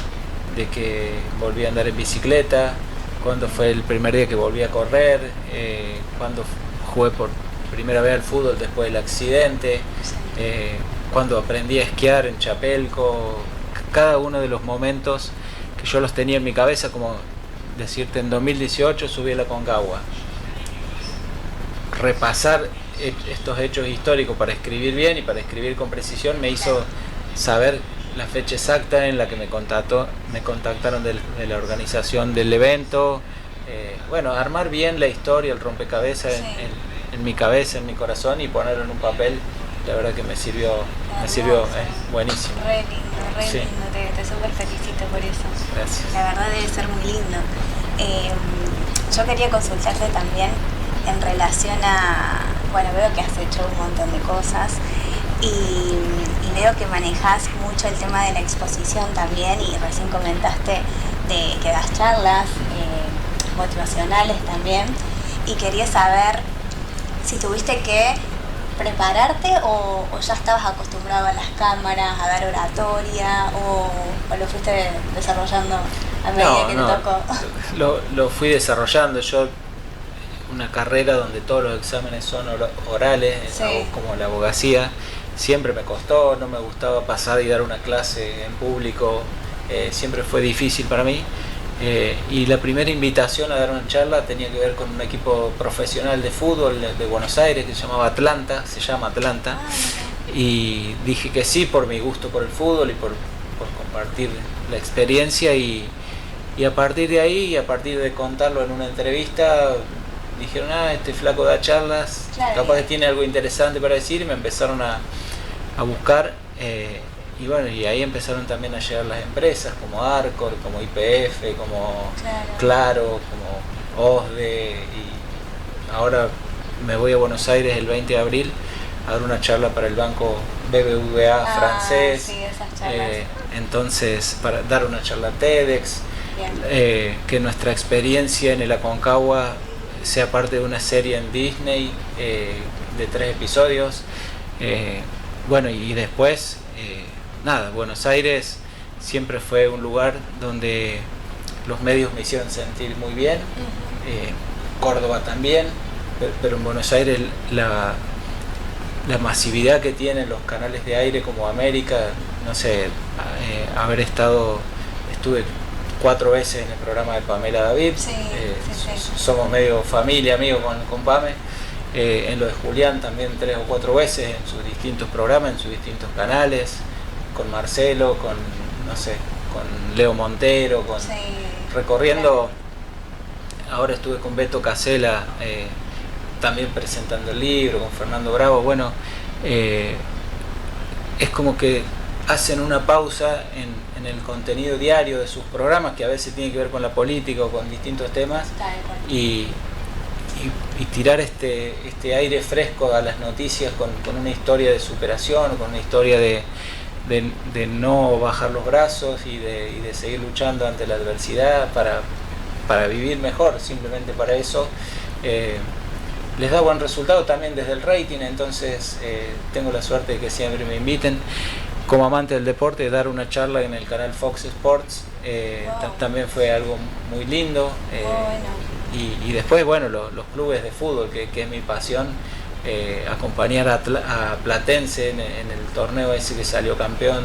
de que volví a andar en bicicleta, cuándo fue el primer día que volví a correr, cuándo jugué por primera vez al fútbol después del accidente, cuándo aprendí a esquiar en Chapelco. Cada uno de los momentos que yo los tenía en mi cabeza, como decirte, en 2018 subí a la Concagua. Repasar estos hechos históricos para escribir bien y para escribir con precisión me hizo saber la fecha exacta en la que me contactaron de la organización del evento. Bueno, armar bien la historia, el rompecabezas en mi cabeza, en mi corazón, y ponerlo en un papel, la verdad que me sirvió buenísimo. Re lindo, te súper felicito por eso. Gracias. La verdad debe ser muy lindo. Yo quería consultarte también en relación a, bueno, veo que has hecho un montón de cosas y veo que manejas mucho el tema de la exposición también, y recién comentaste de que das charlas motivacionales también, y quería saber si tuviste que prepararte o ya estabas acostumbrado a las cámaras, a dar oratoria, o lo fuiste desarrollando a medida que te tocó. Lo fui desarrollando. Yo, una carrera donde todos los exámenes son orales, como la abogacía, siempre me costó, no me gustaba pasar y dar una clase en público, siempre fue difícil para mí. Y la primera invitación a dar una charla tenía que ver con un equipo profesional de fútbol de Buenos Aires que se llama Atlanta, y dije que sí por mi gusto por el fútbol y por compartir la experiencia, y a partir de ahí, y a partir de contarlo en una entrevista, dijeron, este flaco da charlas, capaz que tiene algo interesante para decir, y me empezaron a buscar, y bueno, y ahí empezaron también a llegar las empresas como Arcor, como YPF, como Claro, como OSDE, y ahora me voy a Buenos Aires el 20 de abril a dar una charla para el banco BBVA francés, entonces para dar una charla TEDx, que nuestra experiencia en el Aconcagua sea parte de una serie en Disney de 3 episodios, bueno, y después Buenos Aires siempre fue un lugar donde los medios me hicieron sentir muy bien, Córdoba también, pero en Buenos Aires la masividad que tienen los canales de aire como América, no sé, estuve 4 veces en el programa de Pamela David, somos medio familia, amigos con Pame, en lo de Julián también 3 o 4 veces en sus distintos programas, en sus distintos canales, con Marcelo, con Leo Montero, recorriendo. Ahora estuve con Beto Casella, también presentando el libro, con Fernando Bravo. Bueno, es como que hacen una pausa en el contenido diario de sus programas, que a veces tiene que ver con la política o con distintos temas, y tirar este aire fresco a las noticias con una historia de superación, con una historia de no bajar los brazos y de seguir luchando ante la adversidad para vivir mejor, simplemente para eso. Les da buen resultado también desde el rating, entonces tengo la suerte de que siempre me inviten. Como amante del deporte, dar una charla en el canal Fox Sports también fue algo muy lindo. Y después, bueno, los clubes de fútbol, que es mi pasión, acompañar a Platense en el torneo ese que salió campeón,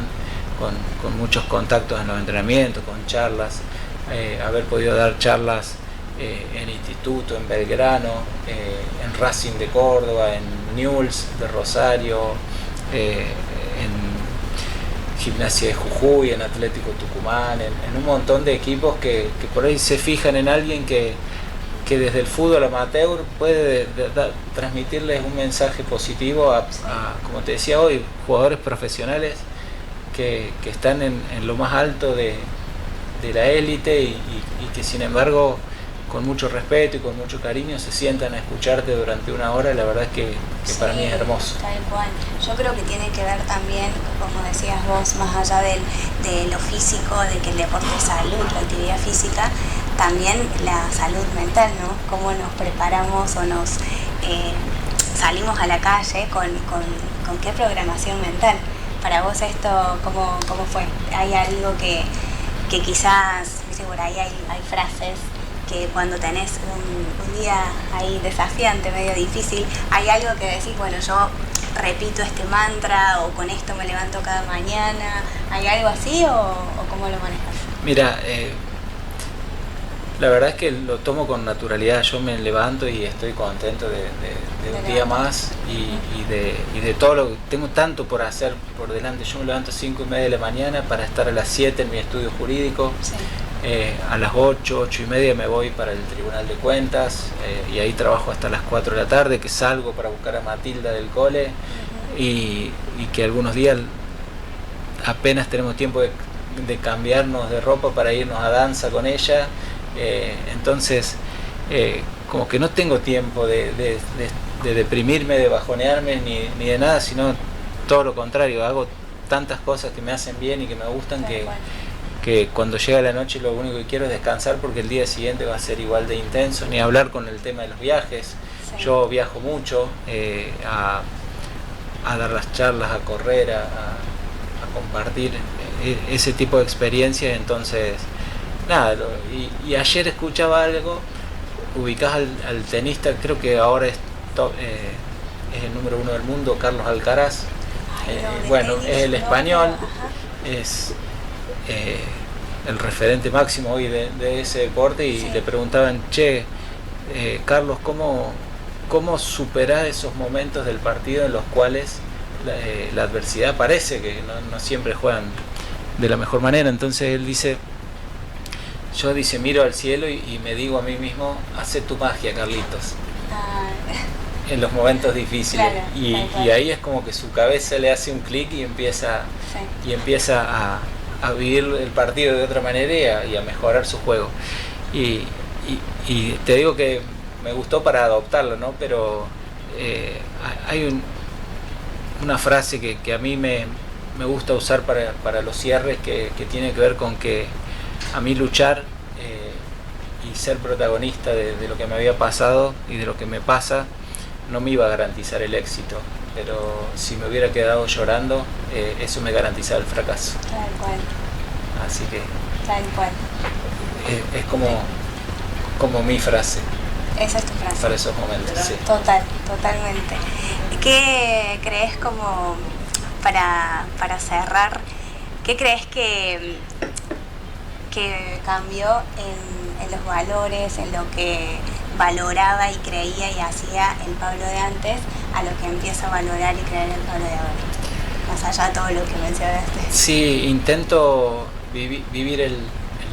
con muchos contactos en los entrenamientos, con charlas, haber podido dar charlas en Instituto, en Belgrano, en Racing de Córdoba, en Newell's de Rosario, en Gimnasia de Jujuy, en Atlético Tucumán, en un montón de equipos que por ahí se fijan en alguien que desde el fútbol amateur puede transmitirles un mensaje positivo a, como te decía hoy, jugadores profesionales que están en lo más alto de la élite y que sin embargo con mucho respeto y con mucho cariño se sientan a escucharte durante una hora. La verdad es que sí, para mí es hermoso. Tal cual. Yo creo que tiene que ver también, como decías vos, más allá de lo físico, de que el deporte es salud, la actividad física, también la salud mental, ¿no? Cómo nos preparamos o nos salimos a la calle con qué programación mental. Para vos esto, ¿cómo fue? ¿Hay algo que quizás, viste, por ahí hay frases que cuando tenés un día ahí desafiante, medio difícil, hay algo que decís, bueno, yo repito este mantra o con esto me levanto cada mañana? ¿Hay algo así o cómo lo manejas? Mira, la verdad es que lo tomo con naturalidad. Yo me levanto y estoy contento de un día más y de todo lo que tengo tanto por hacer por delante. Yo me levanto a 5:30 de la mañana para estar a las 7 en mi estudio jurídico. Sí. A las 8:30 me voy para el Tribunal de Cuentas y ahí trabajo hasta las 4 de la tarde, que salgo para buscar a Matilda del cole y que algunos días apenas tenemos tiempo de cambiarnos de ropa para irnos a danza con ella. Entonces como que no tengo tiempo de deprimirme, de bajonearme ni de nada, sino todo lo contrario. Hago tantas cosas que me hacen bien y que me gustan que cuando llega la noche lo único que quiero es descansar, porque el día siguiente va a ser igual de intenso. Ni hablar con el tema de los viajes. Sí. Yo viajo mucho a dar las charlas, a correr, a compartir ese tipo de experiencias. Entonces nada, y ayer escuchaba algo, ubicás al tenista, creo que ahora es el número 1 del mundo, Carlos Alcaraz. Bueno, es el español, es el referente máximo hoy de ese deporte, y sí, le preguntaban, Carlos, ¿cómo superás esos momentos del partido en los cuales la adversidad parece que no siempre juegan de la mejor manera? Entonces él dice, yo miro al cielo y me digo a mí mismo, hace tu magia, Carlitos. En los momentos difíciles. Claro, y ahí es como que su cabeza le hace un clic y empieza a vivir el partido de otra manera y a mejorar su juego. Y te digo que me gustó para adoptarlo, ¿no? Pero hay una frase que a mí me gusta usar para los cierres, que tiene que ver con que a mí luchar y ser protagonista de lo que me había pasado y de lo que me pasa no me iba a garantizar el éxito, pero si me hubiera quedado llorando, eso me garantizaba el fracaso. Tal cual. Así que tal cual. Es como mi frase. Esa es tu frase. Para esos momentos, sí. Totalmente. ¿Qué crees, como para cerrar, qué crees que cambió en los valores, en lo que valoraba y creía y hacía el Pablo de antes a lo que empieza a valorar y creer el Pablo de ahora? Más allá de todo lo que mencionaste. Sí, intento vivir el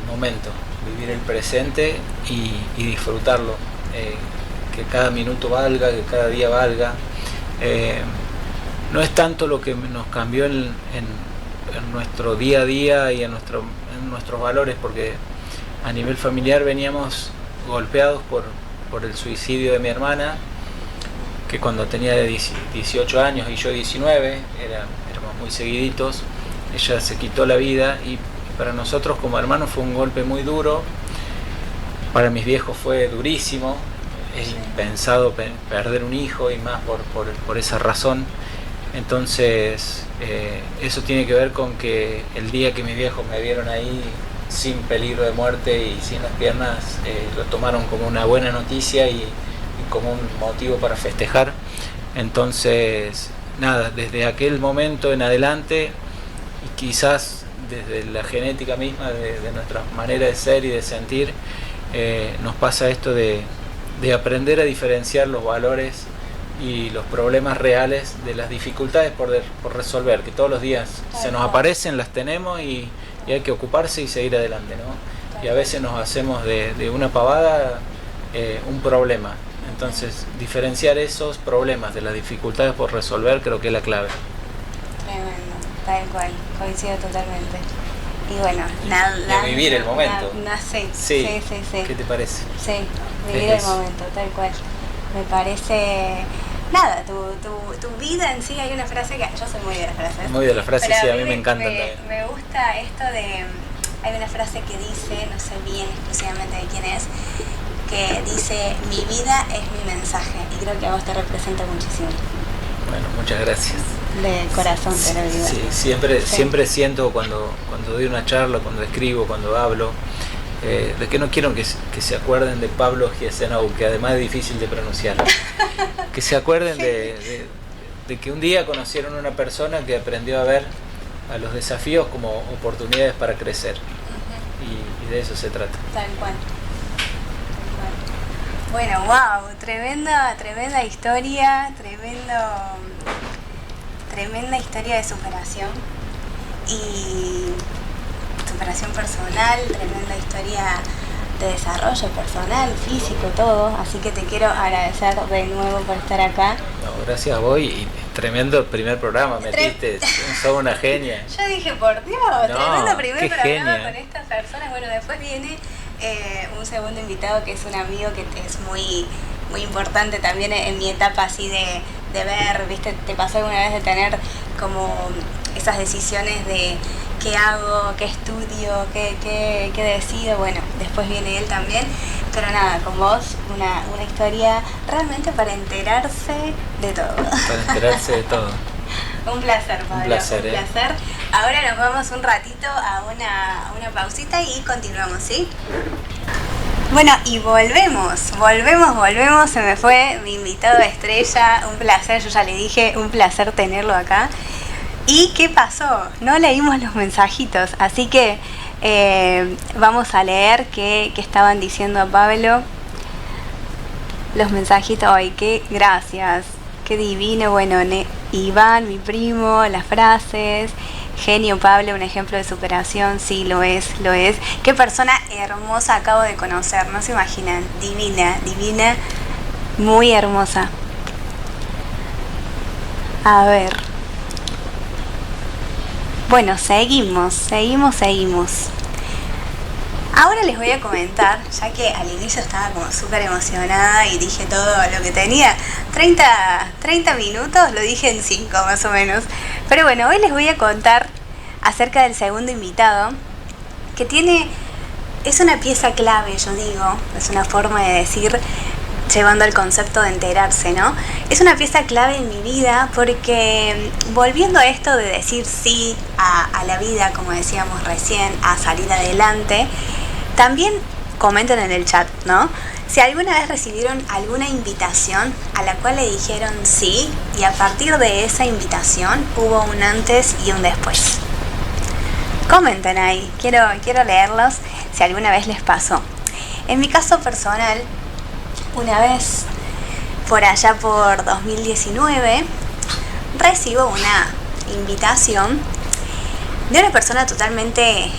momento, vivir el presente y disfrutarlo. Que cada minuto valga, que cada día valga. No es tanto lo que nos cambió en nuestro día a día y en nuestros valores, porque a nivel familiar veníamos golpeados por el suicidio de mi hermana, que cuando tenía 18 años y yo 19, éramos muy seguiditos. Ella se quitó la vida y para nosotros como hermanos fue un golpe muy duro, Para mis viejos fue durísimo, es impensado perder un hijo y más por esa razón. Entonces eso tiene que ver con que el día que mis viejos me vieron ahí sin peligro de muerte y sin las piernas, lo tomaron como una buena noticia y como un motivo para festejar. Entonces nada, desde aquel momento en adelante, y quizás desde la genética misma de nuestra manera de ser y de sentir, nos pasa esto de aprender a diferenciar los valores y los problemas reales de las dificultades por resolver, que todos los días se nos aparecen, las tenemos y hay que ocuparse y seguir adelante, ¿no? Y a veces nos hacemos de una pavada un problema. Entonces, diferenciar esos problemas de las dificultades por resolver creo que es la clave. Tremendo, tal cual, coincido totalmente. Y bueno, de vivir el momento. Sí. ¿Qué te parece? Sí, vivir el momento, tal cual. Me parece... Nada, tu vida en sí, hay una frase que... Yo soy muy de las frases. Muy de las frases, pero sí, a mí me encantan también. Me gusta esto de... Hay una frase que dice, no sé bien exclusivamente de quién es, que dice: mi vida es mi mensaje. Y creo que a vos te representa muchísimo. Bueno, muchas gracias. De corazón te lo digo. Sí, siempre siento cuando doy una charla, cuando escribo, cuando hablo, de que no quiero que se acuerden de Pablo Giesenau, que además es difícil de pronunciar. Que se acuerden de que un día conocieron una persona que aprendió a ver a los desafíos como oportunidades para crecer. Y de eso se trata. Tal cual. Bueno, wow, tremenda historia, tremenda historia de superación y superación personal, tremenda historia de desarrollo personal, físico, todo. Así que te quiero agradecer de nuevo por estar acá. No, gracias a vos y tremendo primer programa, metiste, sos una genia. Yo dije, por Dios, tremendo primer programa genia. con estas personas. Bueno, después viene un segundo invitado que es un amigo que es muy importante también en mi etapa así de ver, ¿viste? ¿Te pasó alguna vez de tener como esas decisiones de qué hago, qué estudio, qué decido? Bueno, después viene él también, pero nada, con vos una historia realmente para enterarse de todo. Para enterarse de todo. Un placer, Pablo. Un placer. Ahora nos vamos un ratito a una pausita y continuamos, ¿sí? Bueno, y volvemos, se me fue mi invitado estrella, un placer, yo ya le dije, un placer tenerlo acá. ¿Y qué pasó? No leímos los mensajitos, así que vamos a leer qué estaban diciendo a Pablo. Los mensajitos, ay, gracias, qué divino, bueno, Iván, mi primo, las frases... Genio, Pablo, un ejemplo de superación, sí, lo es. Qué persona hermosa acabo de conocer, no se imaginan, divina, muy hermosa. A ver. Bueno, seguimos. Ahora les voy a comentar, ya que al inicio estaba como súper emocionada y dije todo lo que tenía. 30 minutos, lo dije en 5 más o menos. Pero bueno, hoy les voy a contar acerca del segundo invitado, que es una pieza clave, yo digo, es una forma de decir, llevando al concepto de enterarse, ¿no? Es una pieza clave en mi vida porque, volviendo a esto de decir sí a la vida, como decíamos recién, a salir adelante, también comenten en el chat, ¿no? Si alguna vez recibieron alguna invitación a la cual le dijeron sí y a partir de esa invitación hubo un antes y un después. Comenten ahí, quiero leerlos si alguna vez les pasó. En mi caso personal, una vez por allá por 2019 recibo una invitación de una persona totalmente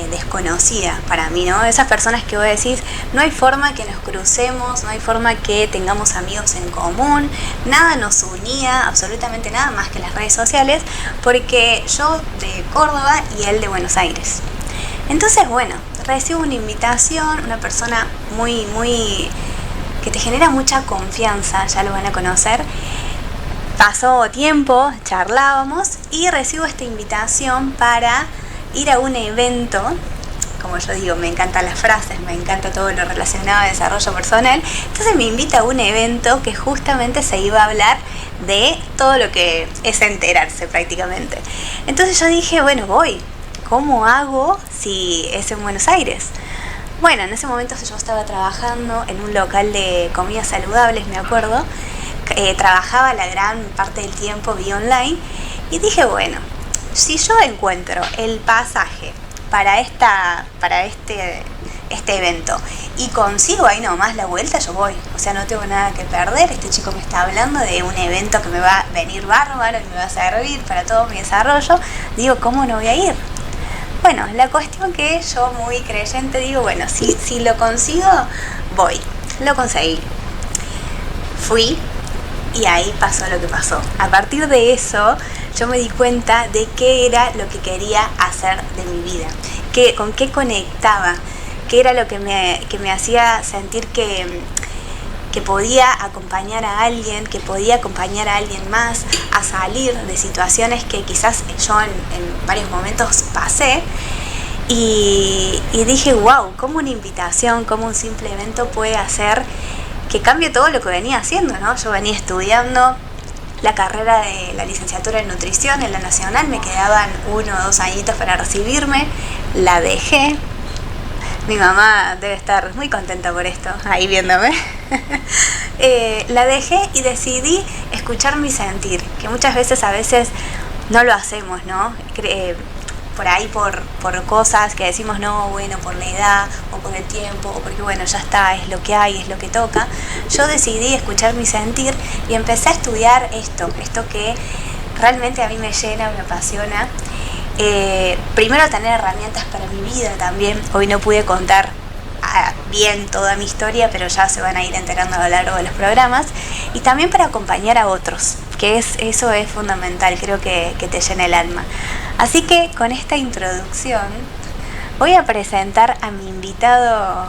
desconocida para mí, ¿no? Esas personas que vos decís, no hay forma que nos crucemos, no hay forma que tengamos amigos en común, nada nos unía, absolutamente nada más que las redes sociales, porque yo de Córdoba y él de Buenos Aires. Entonces, bueno, recibo una invitación, una persona muy que te genera mucha confianza, ya lo van a conocer. Pasó tiempo, charlábamos y recibo esta invitación para ir a un evento como yo digo, me encantan las frases, me encanta todo lo relacionado a desarrollo personal. Entonces me invita a un evento que justamente se iba a hablar de todo lo que es enterarse prácticamente. Entonces yo dije, bueno, voy. ¿Cómo hago si es en Buenos Aires? Bueno, en ese momento yo estaba trabajando en un local de comidas saludables, me acuerdo. Trabajaba la gran parte del tiempo vía online y dije, bueno, si yo encuentro el pasaje para este evento y consigo ahí nomás la vuelta, yo voy. O sea, no tengo nada que perder. Este chico me está hablando de un evento que me va a venir bárbaro y me va a servir para todo mi desarrollo. Digo, ¿cómo no voy a ir? Bueno, la cuestión que yo muy creyente digo, bueno, si lo consigo, voy. Lo conseguí. Fui y ahí pasó lo que pasó. A partir de eso, yo me di cuenta de qué era lo que quería hacer de mi vida, con qué conectaba, qué era lo que me hacía sentir que podía acompañar a alguien, que podía acompañar a alguien más a salir de situaciones que quizás yo en varios momentos pasé. Y dije, wow, cómo una invitación, cómo un simple evento puede hacer que cambie todo lo que venía haciendo, ¿no? Yo venía estudiando la carrera de la licenciatura en nutrición en la Nacional, me quedaban 1 o 2 añitos para recibirme, la dejé. Mi mamá debe estar muy contenta por esto, ahí viéndome. La dejé y decidí escuchar mi sentir, que muchas veces a veces no lo hacemos, ¿no? Por ahí por cosas que decimos, no, bueno, por la edad o por el tiempo o porque bueno, ya está, es lo que hay, es lo que toca. Yo decidí escuchar mi sentir y empecé a estudiar esto que realmente a mí me llena, me apasiona. Primero tener herramientas para mi vida también. Hoy no pude contar bien toda mi historia, pero ya se van a ir enterando a lo largo de los programas. Y también para acompañar a otros, que eso es fundamental, creo que te llena el alma. Así que con esta introducción voy a presentar a mi invitado,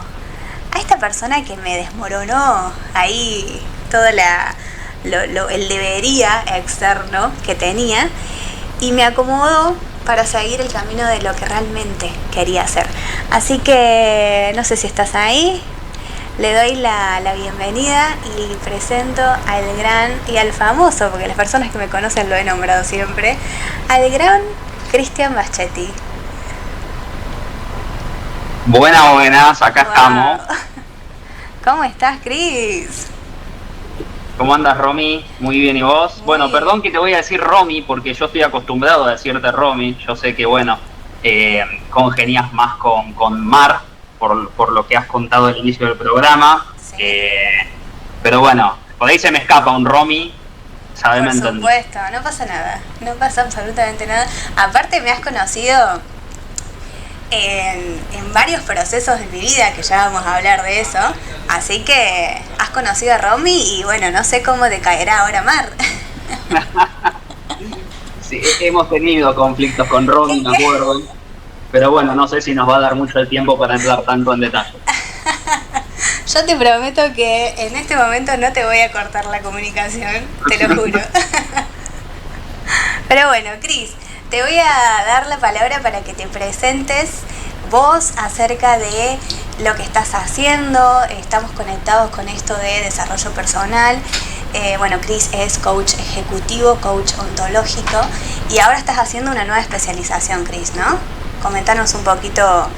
a esta persona que me desmoronó ahí todo el debería externo que tenía y me acomodó para seguir el camino de lo que realmente quería hacer. Así que no sé si estás ahí, le doy la bienvenida y presento al gran y al famoso, porque las personas que me conocen lo he nombrado siempre, al gran Cristian Baschetti. Buenas, acá Wow. estamos. ¿Cómo estás, Cris? ¿Cómo andas, Romy? Muy bien, ¿y vos? Muy Bueno, bien. perdón que te voy a decir Romy, porque yo estoy acostumbrado a decirte Romy. Yo sé que, bueno, congenias más con Mar, por lo que has contado al inicio del programa. Sí. Pero bueno, por ahí se me escapa un Romy, sabeme Por entender. supuesto, no pasa nada, no pasa absolutamente nada. Aparte me has conocido en varios procesos de mi vida, que ya vamos a hablar de eso, así que has conocido a Romy y bueno, no sé cómo te caerá ahora Mar. Sí, hemos tenido conflictos con Romy, me acuerdo. Pero bueno, no sé si nos va a dar mucho el tiempo para entrar tanto en detalle. Yo te prometo que en este momento no te voy a cortar la comunicación, te lo juro. Pero bueno, Cris, te voy a dar la palabra para que te presentes vos acerca de lo que estás haciendo. Estamos conectados con esto de desarrollo personal. Bueno, Cris es coach ejecutivo, coach ontológico y ahora estás haciendo una nueva especialización, Cris, ¿no? Comentanos un poquito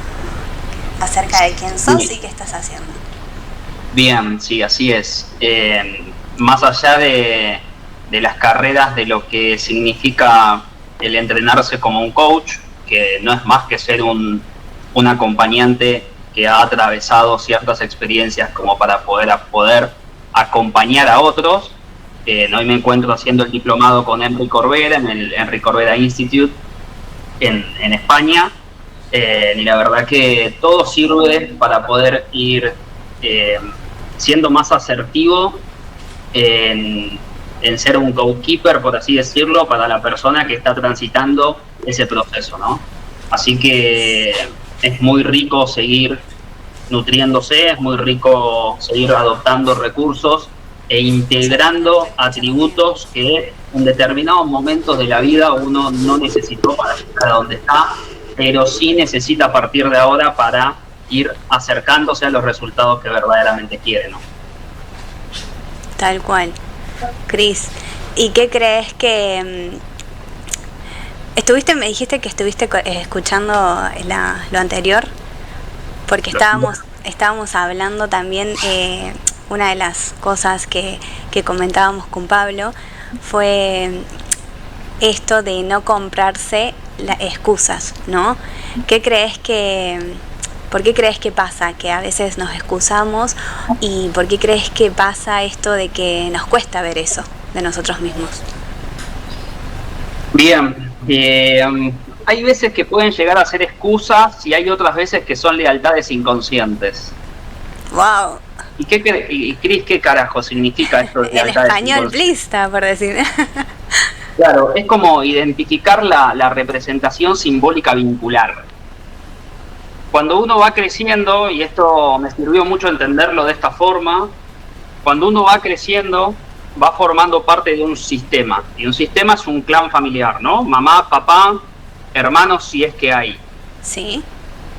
acerca de quién sos y qué estás haciendo. Bien, sí, así es. Más allá de las carreras, de lo que significa el entrenarse como un coach, que no es más que ser un acompañante que ha atravesado ciertas experiencias como para poder acompañar a otros. Hoy me encuentro haciendo el diplomado con Henry Corbera en el Henry Corbera Institute en España. Y la verdad que todo sirve para poder ir siendo más asertivo en ser un goalkeeper, por así decirlo, para la persona que está transitando ese proceso, ¿no? Así que es muy rico seguir nutriéndose, es muy rico seguir adoptando recursos e integrando atributos que en determinados momentos de la vida uno no necesitó para llegar a donde está, pero sí necesita a partir de ahora para ir acercándose a los resultados que verdaderamente quiere, ¿no? Tal cual. Cris, ¿y qué crees que me dijiste que estuviste escuchando lo anterior? Porque estábamos hablando también, una de las cosas que comentábamos con Pablo fue esto de no comprarse excusas, ¿no? ¿Por qué crees que pasa que a veces nos excusamos y por qué crees que pasa esto de que nos cuesta ver eso de nosotros mismos? Bien, hay veces que pueden llegar a ser excusas y hay otras veces que son lealtades inconscientes. ¡Wow! ¿Y Cris, qué carajo significa esto de lealtades en español, inconscientes? plista, por decir. Claro, es como identificar la representación simbólica vincular. Cuando uno va creciendo, y esto me sirvió mucho entenderlo de esta forma, cuando uno va creciendo, va formando parte de un sistema. Y un sistema es un clan familiar, ¿no? Mamá, papá, hermanos, si es que hay. Sí.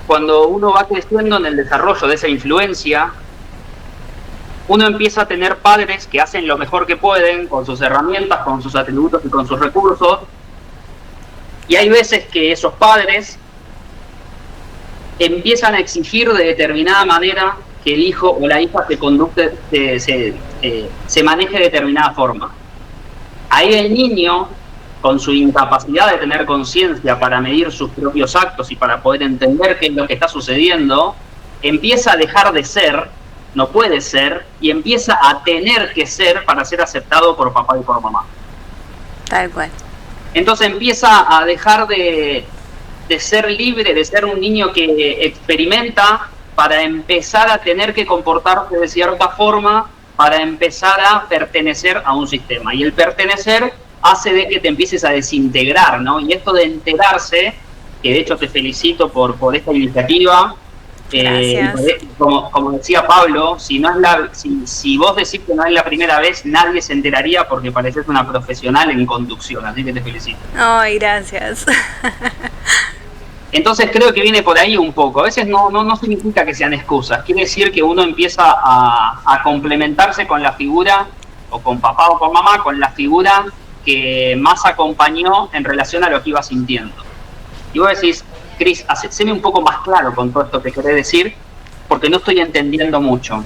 Cuando uno va creciendo en el desarrollo de esa influencia, uno empieza a tener padres que hacen lo mejor que pueden con sus herramientas, con sus atributos y con sus recursos. Y hay veces que esos padres empiezan a exigir de determinada manera que el hijo o la hija se maneje de determinada forma. Ahí el niño, con su incapacidad de tener conciencia para medir sus propios actos y para poder entender qué es lo que está sucediendo, empieza a dejar de ser, no puede ser, y empieza a tener que ser para ser aceptado por papá y por mamá. Tal cual. Entonces empieza a dejar de ser libre, de ser un niño que experimenta, para empezar a tener que comportarse de cierta forma, para empezar a pertenecer a un sistema. Y el pertenecer hace de que te empieces a desintegrar, ¿no? Y esto de enterarse, que de hecho te felicito por esta iniciativa. Como decía Pablo, si vos decís que no es la primera vez, nadie se enteraría porque pareces una profesional en conducción, así que te felicito. Ay, gracias. Entonces creo que viene por ahí un poco. A veces no significa que sean excusas, quiere decir que uno empieza a complementarse con la figura, o con papá o con mamá, con la figura que más acompañó en relación a lo que iba sintiendo. Y vos decís, Cris, haceme un poco más claro con todo esto que querés decir, porque no estoy entendiendo mucho.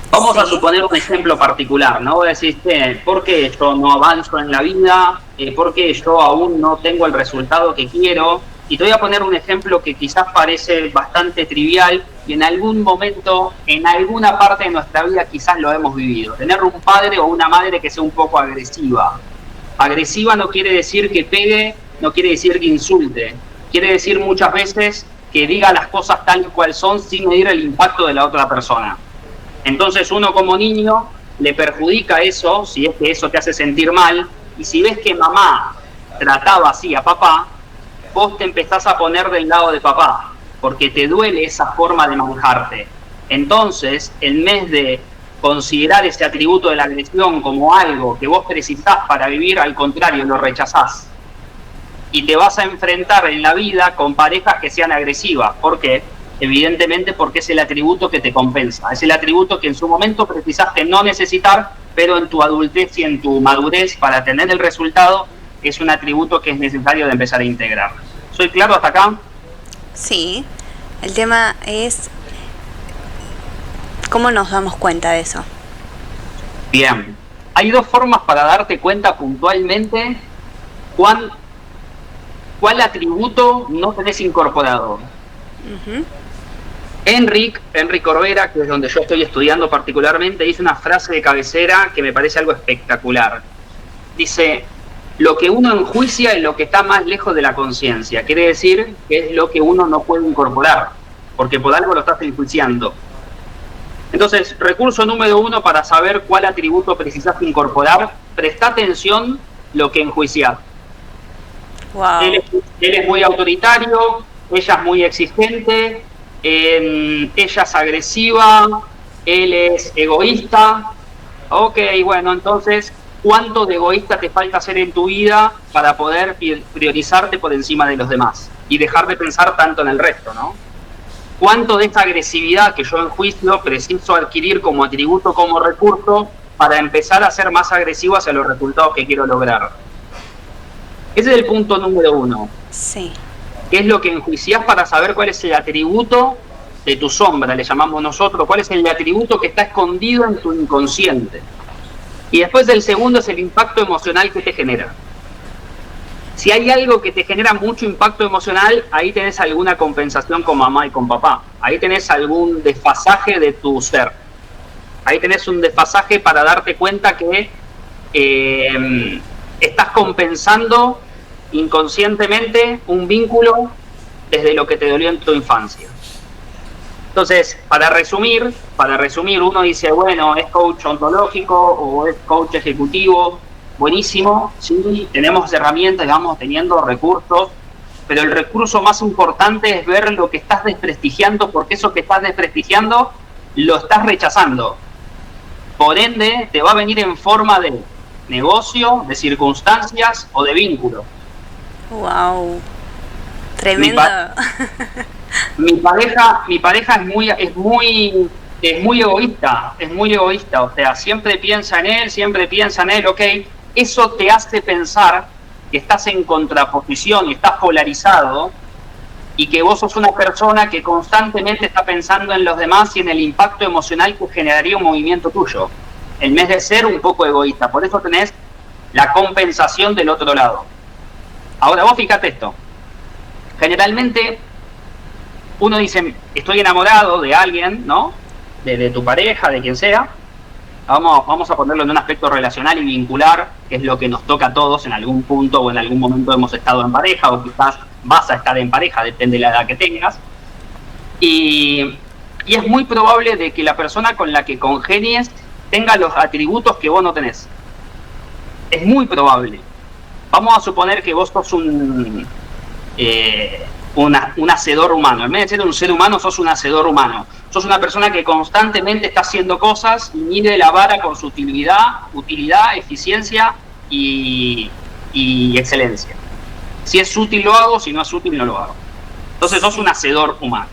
Vamos a suponer un ejemplo particular, ¿no? Vos decís, ¿por qué yo no avanzo en la vida? ¿Por qué yo aún no tengo el resultado que quiero? Y te voy a poner un ejemplo que quizás parece bastante trivial y en algún momento, en alguna parte de nuestra vida quizás lo hemos vivido. Tener un padre o una madre que sea un poco agresiva. Agresiva no quiere decir que pegue, no quiere decir que insulte. Quiere decir muchas veces que diga las cosas tal cual son sin medir el impacto de la otra persona. Entonces uno como niño le perjudica eso, si es que eso te hace sentir mal, y si ves que mamá trataba así a papá, vos te empezás a poner del lado de papá, porque te duele esa forma de manejarte. Entonces, en vez de considerar ese atributo de la agresión como algo que vos precisás para vivir, al contrario, lo rechazás. Y te vas a enfrentar en la vida con parejas que sean agresivas. ¿Por qué? Evidentemente porque es el atributo que te compensa. Es el atributo que en su momento precisaste no necesitar, pero en tu adultez y en tu madurez, para tener el resultado, es un atributo que es necesario de empezar a integrar. ¿Soy claro hasta acá? Sí. El tema es ¿cómo nos damos cuenta de eso? Bien. Hay dos formas para darte cuenta puntualmente cuál atributo no tenés incorporado. Uh-huh. Enric Corbera, que es donde yo estoy estudiando particularmente, dice una frase de cabecera que me parece algo espectacular. Dice: lo que uno enjuicia es lo que está más lejos de la conciencia. Quiere decir que es lo que uno no puede incorporar, porque por algo lo estás enjuiciando. Entonces, recurso número 1 para saber cuál atributo precisas incorporar: presta atención lo que enjuiciás. Wow. Él es muy autoritario, ella es muy exigente, ella es agresiva, él es egoísta. Ok, bueno, entonces, ¿cuánto de egoísta te falta hacer en tu vida para poder priorizarte por encima de los demás? y dejar de pensar tanto en el resto, ¿no? ¿Cuánto de esta agresividad que yo en juicio preciso adquirir como atributo, como recurso, para empezar a ser más agresivo hacia los resultados que quiero lograr? Ese es el punto número 1. Sí. ¿Qué es lo que enjuiciás para saber cuál es el atributo de tu sombra, le llamamos nosotros? ¿Cuál es el atributo que está escondido en tu inconsciente? Y después el segundo es el impacto emocional que te genera. Si hay algo que te genera mucho impacto emocional, ahí tenés alguna compensación con mamá y con papá. Ahí tenés algún desfasaje de tu ser. Ahí tenés un desfasaje para darte cuenta que estás compensando inconscientemente un vínculo desde lo que te dolió en tu infancia. Entonces, para resumir, uno dice, bueno, es coach ontológico o es coach ejecutivo. Buenísimo, sí, tenemos herramientas, vamos teniendo recursos, pero el recurso más importante es ver lo que estás desprestigiando, porque eso que estás desprestigiando lo estás rechazando. Por ende, te va a venir en forma de negocio, de circunstancias o de vínculo. Wow, tremendo. Mi pareja es muy egoísta, o sea, siempre piensa en él, ok. Eso te hace pensar que estás en contraposición y estás polarizado y que vos sos una persona que constantemente está pensando en los demás y en el impacto emocional que generaría un movimiento tuyo, en vez de ser un poco egoísta. Por eso tenés la compensación del otro lado. Ahora vos fíjate esto. Generalmente uno dice, estoy enamorado de alguien, ¿no? De tu pareja, de quien sea. Vamos a ponerlo en un aspecto relacional y vincular, que es lo que nos toca a todos en algún punto o en algún momento hemos estado en pareja o quizás vas a estar en pareja, depende de la edad que tengas. Y es muy probable de que la persona con la que congenies tenga los atributos que vos no tenés. Es muy probable. Vamos a suponer que vos sos un hacedor humano. En vez de ser un ser humano, sos un hacedor humano. Sos una persona que constantemente está haciendo cosas y mide la vara con su utilidad, eficiencia y excelencia. Si es útil lo hago, si no es útil no lo hago. Entonces sos un hacedor humano.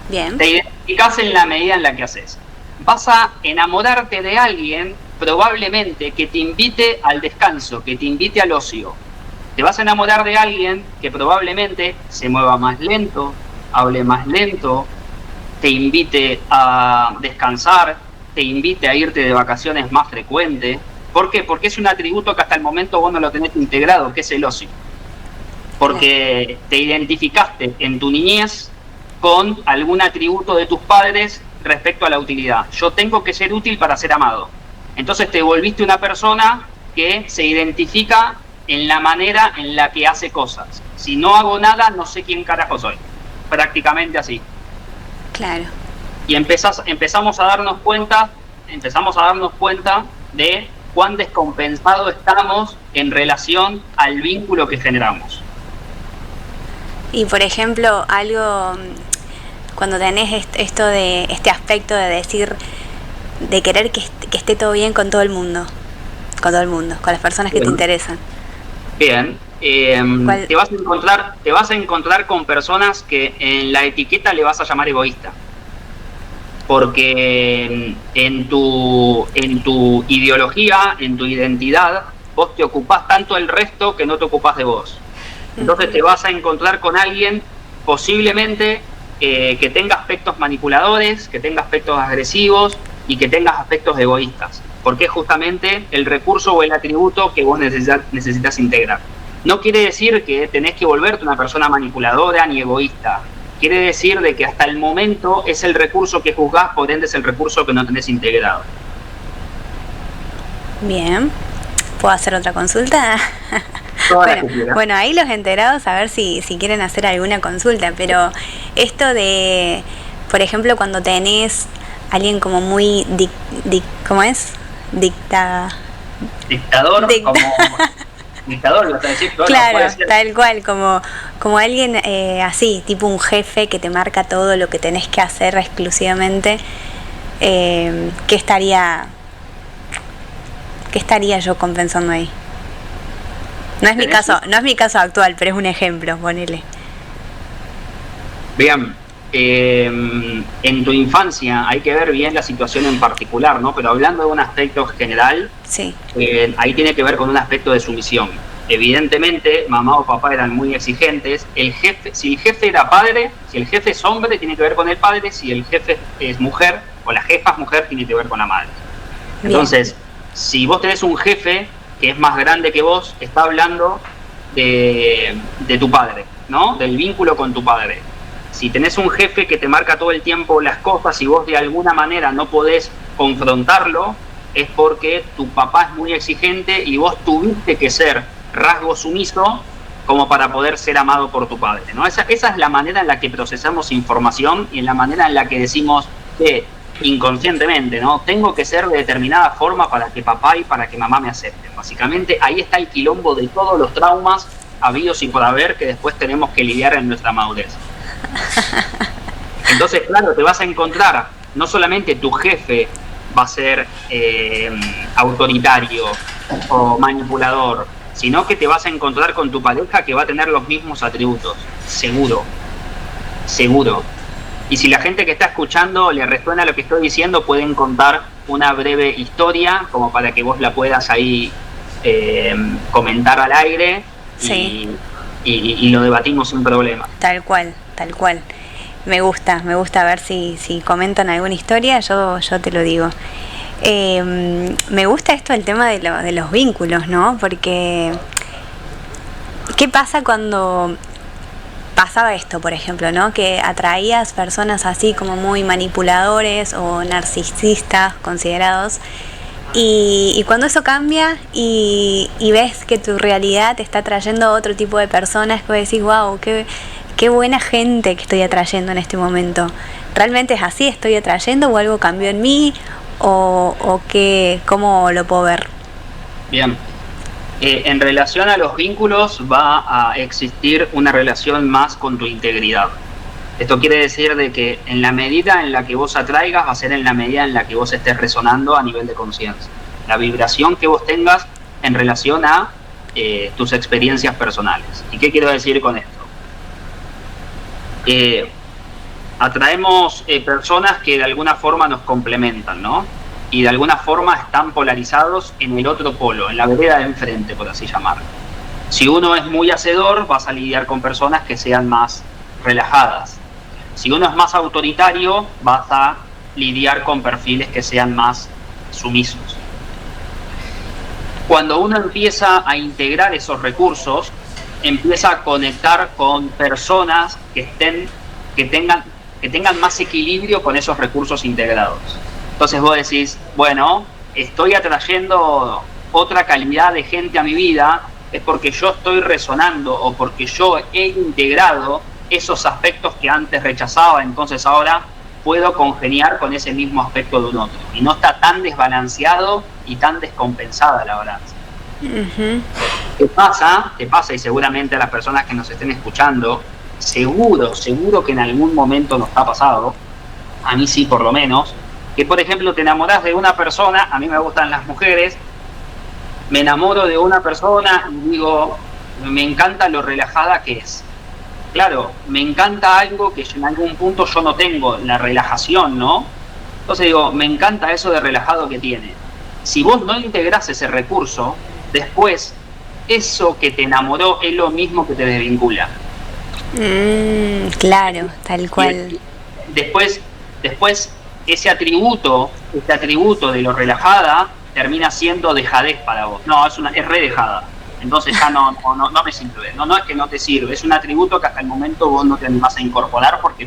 Bien. Te identificás en la medida en la que haces. Vas a enamorarte de alguien probablemente que te invite al descanso, que te invite al ocio. Te vas a enamorar de alguien que probablemente se mueva más lento, hable más lento, te invite a descansar, te invite a irte de vacaciones más frecuente. ¿Por qué? Porque es un atributo que hasta el momento vos no lo tenés integrado, que es el ocio. Porque te identificaste en tu niñez con algún atributo de tus padres respecto a la utilidad. Yo tengo que ser útil para ser amado. Entonces te volviste una persona que se identifica en la manera en la que hace cosas. Si no hago nada, no sé quién carajo soy. Prácticamente así. Claro. Y empezamos a darnos cuenta de cuán descompensado estamos en relación al vínculo que generamos. Y por ejemplo, algo cuando tenés esto de este aspecto de decir, de querer que esté todo bien con todo el mundo, con las personas que te interesan. Bien, te vas a encontrar con personas que en la etiqueta le vas a llamar egoísta, porque en tu ideología, en tu identidad, vos te ocupás tanto del resto que no te ocupás de vos. Entonces te vas a encontrar con alguien posiblemente que tenga aspectos manipuladores, que tenga aspectos agresivos y que tenga aspectos egoístas, porque es justamente el recurso o el atributo que vos necesitas integrar. No quiere decir que tenés que volverte una persona manipuladora ni egoísta. Quiere decir de que hasta el momento es el recurso que juzgás, por ende es el recurso que no tenés integrado. Bien. ¿Puedo hacer otra consulta? Bueno, ahí los enterados a ver si quieren hacer alguna consulta, pero esto de, por ejemplo, cuando tenés alguien como muy ¿cómo es? Dictador, dictador, lo decir, claro, tal cual, como alguien así, tipo un jefe que te marca todo lo que tenés que hacer exclusivamente. ¿Qué estaría yo compensando ahí? No es mi caso actual, pero es un ejemplo, ponele. Bien, en tu infancia hay que ver bien la situación en particular, ¿no? Pero hablando de un aspecto general, Sí, ahí tiene que ver con un aspecto de sumisión. Evidentemente, mamá o papá eran muy exigentes. El jefe, si el jefe era padre, si el jefe es hombre, tiene que ver con el padre. Si el jefe es mujer o la jefa es mujer, tiene que ver con la madre. bien. Entonces, si vos tenés un jefe que es más grande que vos, está hablando de tu padre, ¿no? Del vínculo con tu padre. Si tenés un jefe que te marca todo el tiempo las cosas y vos de alguna manera no podés confrontarlo, es porque tu papá es muy exigente y vos tuviste que ser rasgo sumiso como para poder ser amado por tu padre, ¿no? Esa es la manera en la que procesamos información y en la manera en la que decimos que inconscientemente, ¿no? Tengo que ser de determinada forma para que papá y para que mamá me acepten. Básicamente ahí está el quilombo de todos los traumas habidos y por haber que después tenemos que lidiar en nuestra madurez. Entonces, claro, te vas a encontrar, no solamente tu jefe va a ser autoritario o manipulador, sino que te vas a encontrar con tu pareja que va a tener los mismos atributos, seguro, seguro. Y si la gente que está escuchando le resuena lo que estoy diciendo, pueden contar una breve historia como para que vos la puedas ahí comentar al aire Sí. y lo debatimos sin problema. Tal cual, tal cual. Me gusta a ver si comentan alguna historia, yo te lo digo. Me gusta esto el tema de los vínculos, ¿no? Porque ¿qué pasa cuando pasaba esto, por ejemplo, ¿no? Que atraías personas así como muy manipuladores o narcisistas considerados, y cuando eso cambia y ves que tu realidad te está atrayendo a otro tipo de personas, que vos decís, wow, qué buena gente que estoy atrayendo en este momento. ¿Realmente es así? ¿Estoy atrayendo o algo cambió en mí? ¿O qué, cómo lo puedo ver? Bien. En relación a los vínculos va a existir una relación más con tu integridad. Esto quiere decir de que en la medida en la que vos atraigas va a ser en la medida en la que vos estés resonando a nivel de conciencia. La vibración que vos tengas en relación a tus experiencias personales. ¿Y qué quiero decir con esto? Atraemos personas que de alguna forma nos complementan, ¿no? Y de alguna forma están polarizados en el otro polo, en la vereda de enfrente, por así llamarlo. Si uno es muy hacedor, vas a lidiar con personas que sean más relajadas. Si uno es más autoritario, vas a lidiar con perfiles que sean más sumisos. Cuando uno empieza a integrar esos recursos, empieza a conectar con personas que tengan más equilibrio con esos recursos integrados. Entonces vos decís, bueno, estoy atrayendo otra calidad de gente a mi vida, es porque yo estoy resonando o porque yo he integrado esos aspectos que antes rechazaba, entonces ahora puedo congeniar con ese mismo aspecto de un otro. Y no está tan desbalanceado y tan descompensada la balanza. Uh-huh. ¿Qué pasa? Y seguramente a las personas que nos estén escuchando, seguro que en algún momento nos ha pasado, a mí sí por lo menos, que por ejemplo te enamorás de una persona, a mí me gustan las mujeres, me enamoro de una persona y digo, me encanta lo relajada que es. Claro, me encanta algo que en algún punto yo no tengo, la relajación, ¿no? Entonces digo, me encanta eso de relajado que tiene. Si vos no integrás ese recurso, después eso que te enamoró es lo mismo que te desvincula. Claro, tal cual. Después ese atributo de lo relajada termina siendo dejadez para vos. No, es re dejada. Entonces ya no me sirve. No es que no te sirve, es un atributo que hasta el momento vos no te animás a incorporar porque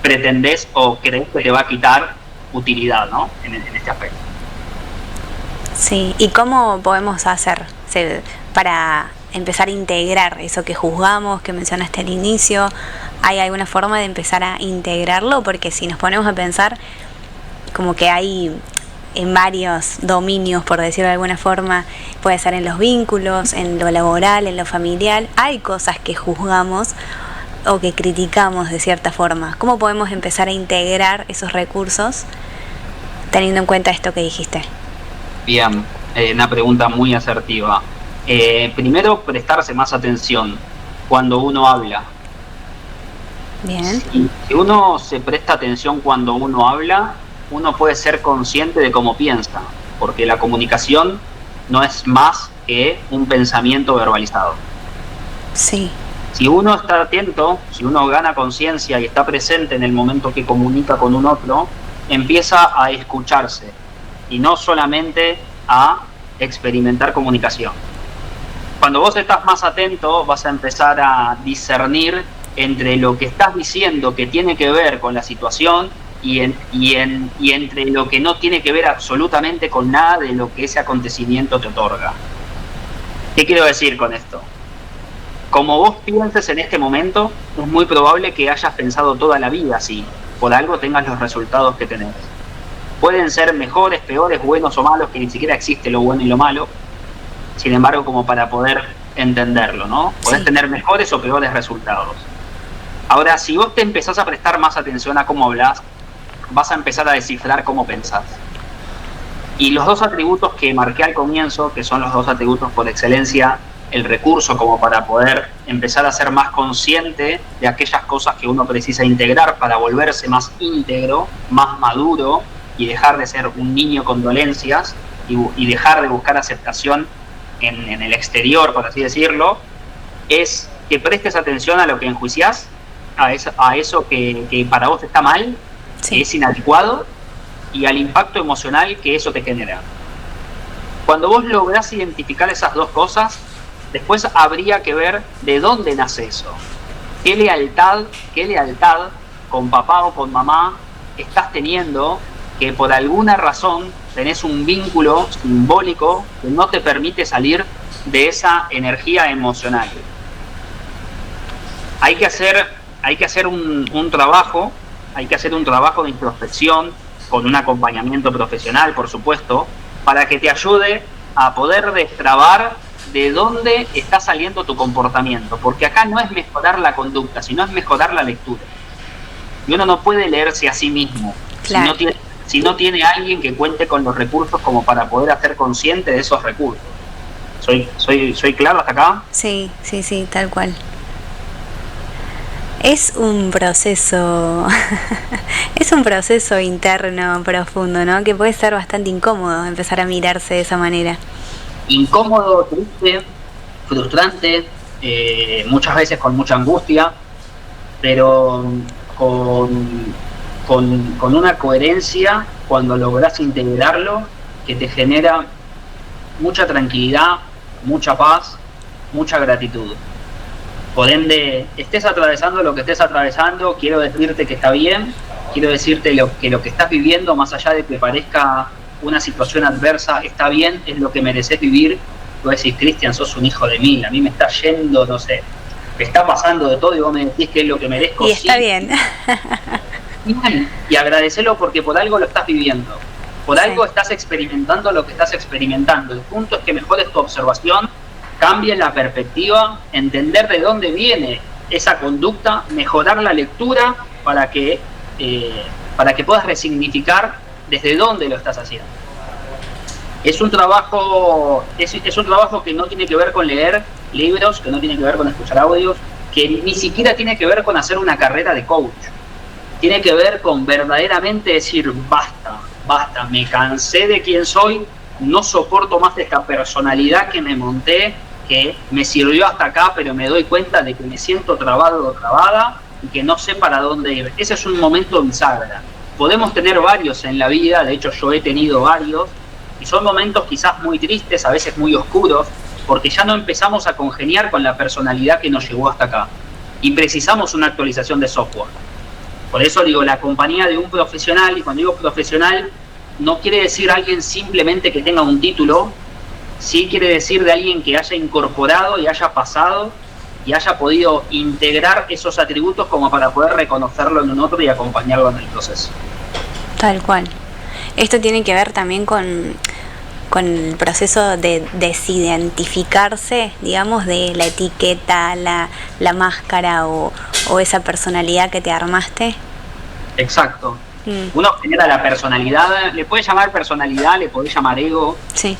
pretendés o crees que te va a quitar utilidad, ¿no? En este aspecto. Sí, ¿y cómo podemos hacer para empezar a integrar eso que juzgamos, que mencionaste al inicio? ¿Hay alguna forma de empezar a integrarlo? Porque si nos ponemos a pensar, como que hay en varios dominios, por decirlo de alguna forma, puede ser en los vínculos, en lo laboral, en lo familiar, hay cosas que juzgamos o que criticamos de cierta forma. ¿Cómo podemos empezar a integrar esos recursos teniendo en cuenta esto que dijiste? Bien, una pregunta muy asertiva. Primero, prestarse más atención cuando uno habla. Bien. Si uno se presta atención cuando uno habla, uno puede ser consciente de cómo piensa, porque la comunicación no es más que un pensamiento verbalizado. Sí. Si uno está atento, si uno gana conciencia y está presente en el momento que comunica con un otro, empieza a escucharse y no solamente a experimentar comunicación. Cuando vos estás más atento, vas a empezar a discernir entre lo que estás diciendo que tiene que ver con la situación y entre lo que no tiene que ver absolutamente con nada de lo que ese acontecimiento te otorga. ¿Qué quiero decir con esto? Como vos pienses en este momento, es muy probable que hayas pensado toda la vida así. Por algo tengas los resultados que tenés. Pueden ser mejores, peores, buenos o malos, que ni siquiera existe lo bueno y lo malo. Sin embargo, como para poder entenderlo, ¿no? Podés tener mejores o peores resultados. Ahora, si vos te empezás a prestar más atención a cómo hablas, vas a empezar a descifrar cómo pensás. Y los dos atributos que marqué al comienzo, que son los dos atributos por excelencia, el recurso como para poder empezar a ser más consciente de aquellas cosas que uno precisa integrar para volverse más íntegro, más maduro y dejar de ser un niño con dolencias y dejar de buscar aceptación en el exterior, por así decirlo, es que prestes atención a lo que enjuiciás, a eso que para vos está mal, que es inadecuado, y al impacto emocional que eso te genera. Cuando vos lográs identificar esas dos cosas, después habría que ver de dónde nace eso. ¿Qué lealtad con papá o con mamá estás teniendo que por alguna razón tenés un vínculo simbólico que no te permite salir de esa energía emocional? Hay que hacer un trabajo de introspección con un acompañamiento profesional, por supuesto, para que te ayude a poder destrabar de dónde está saliendo tu comportamiento, porque acá no es mejorar la conducta, sino es mejorar la lectura. Y uno no puede leerse a sí mismo, claro, si no tiene alguien que cuente con los recursos como para poder hacer consciente de esos recursos. ¿Soy claro hasta acá? Sí, tal cual. Es un proceso, es un proceso interno profundo, ¿no? Que puede ser bastante incómodo empezar a mirarse de esa manera. Incómodo, triste, frustrante, muchas veces con mucha angustia, pero con una coherencia cuando lográs integrarlo que te genera mucha tranquilidad, mucha paz, mucha gratitud. Por ende, estés atravesando lo que estés atravesando, quiero decirte que está bien, quiero decirte que lo que estás viviendo, más allá de que parezca una situación adversa, está bien, es lo que mereces vivir. Vos decís, Cristian, sos un hijo de mil, a mí me está yendo, no sé, me está pasando de todo y vos me decís que es lo que merezco. Y está bien. Y agradecelo porque por algo lo estás viviendo, por algo estás experimentando lo que estás experimentando. El punto es que mejores tu observación, cambie la perspectiva, entender de dónde viene esa conducta, mejorar la lectura para que puedas resignificar desde dónde lo estás haciendo. Es un trabajo que no tiene que ver con leer libros, que no tiene que ver con escuchar audios, que ni siquiera tiene que ver con hacer una carrera de coach. Tiene que ver con verdaderamente decir, basta, me cansé de quién soy, no soporto más esta personalidad que me monté, que me sirvió hasta acá, pero me doy cuenta de que me siento trabado o trabada y que no sé para dónde ir. Ese es un momento bisagra. Podemos tener varios en la vida, de hecho yo he tenido varios, y son momentos quizás muy tristes, a veces muy oscuros, porque ya no empezamos a congeniar con la personalidad que nos llevó hasta acá. Y precisamos una actualización de software. Por eso digo, la compañía de un profesional, y cuando digo profesional, no quiere decir alguien simplemente que tenga un título, sí quiere decir de alguien que haya incorporado y haya pasado y haya podido integrar esos atributos como para poder reconocerlo en un otro y acompañarlo en el proceso. Tal cual. Esto tiene que ver también con el proceso de desidentificarse, digamos, de la etiqueta, la máscara o esa personalidad que te armaste. Exacto. Uno genera la personalidad, le puede llamar personalidad, le puede llamar ego. Sí.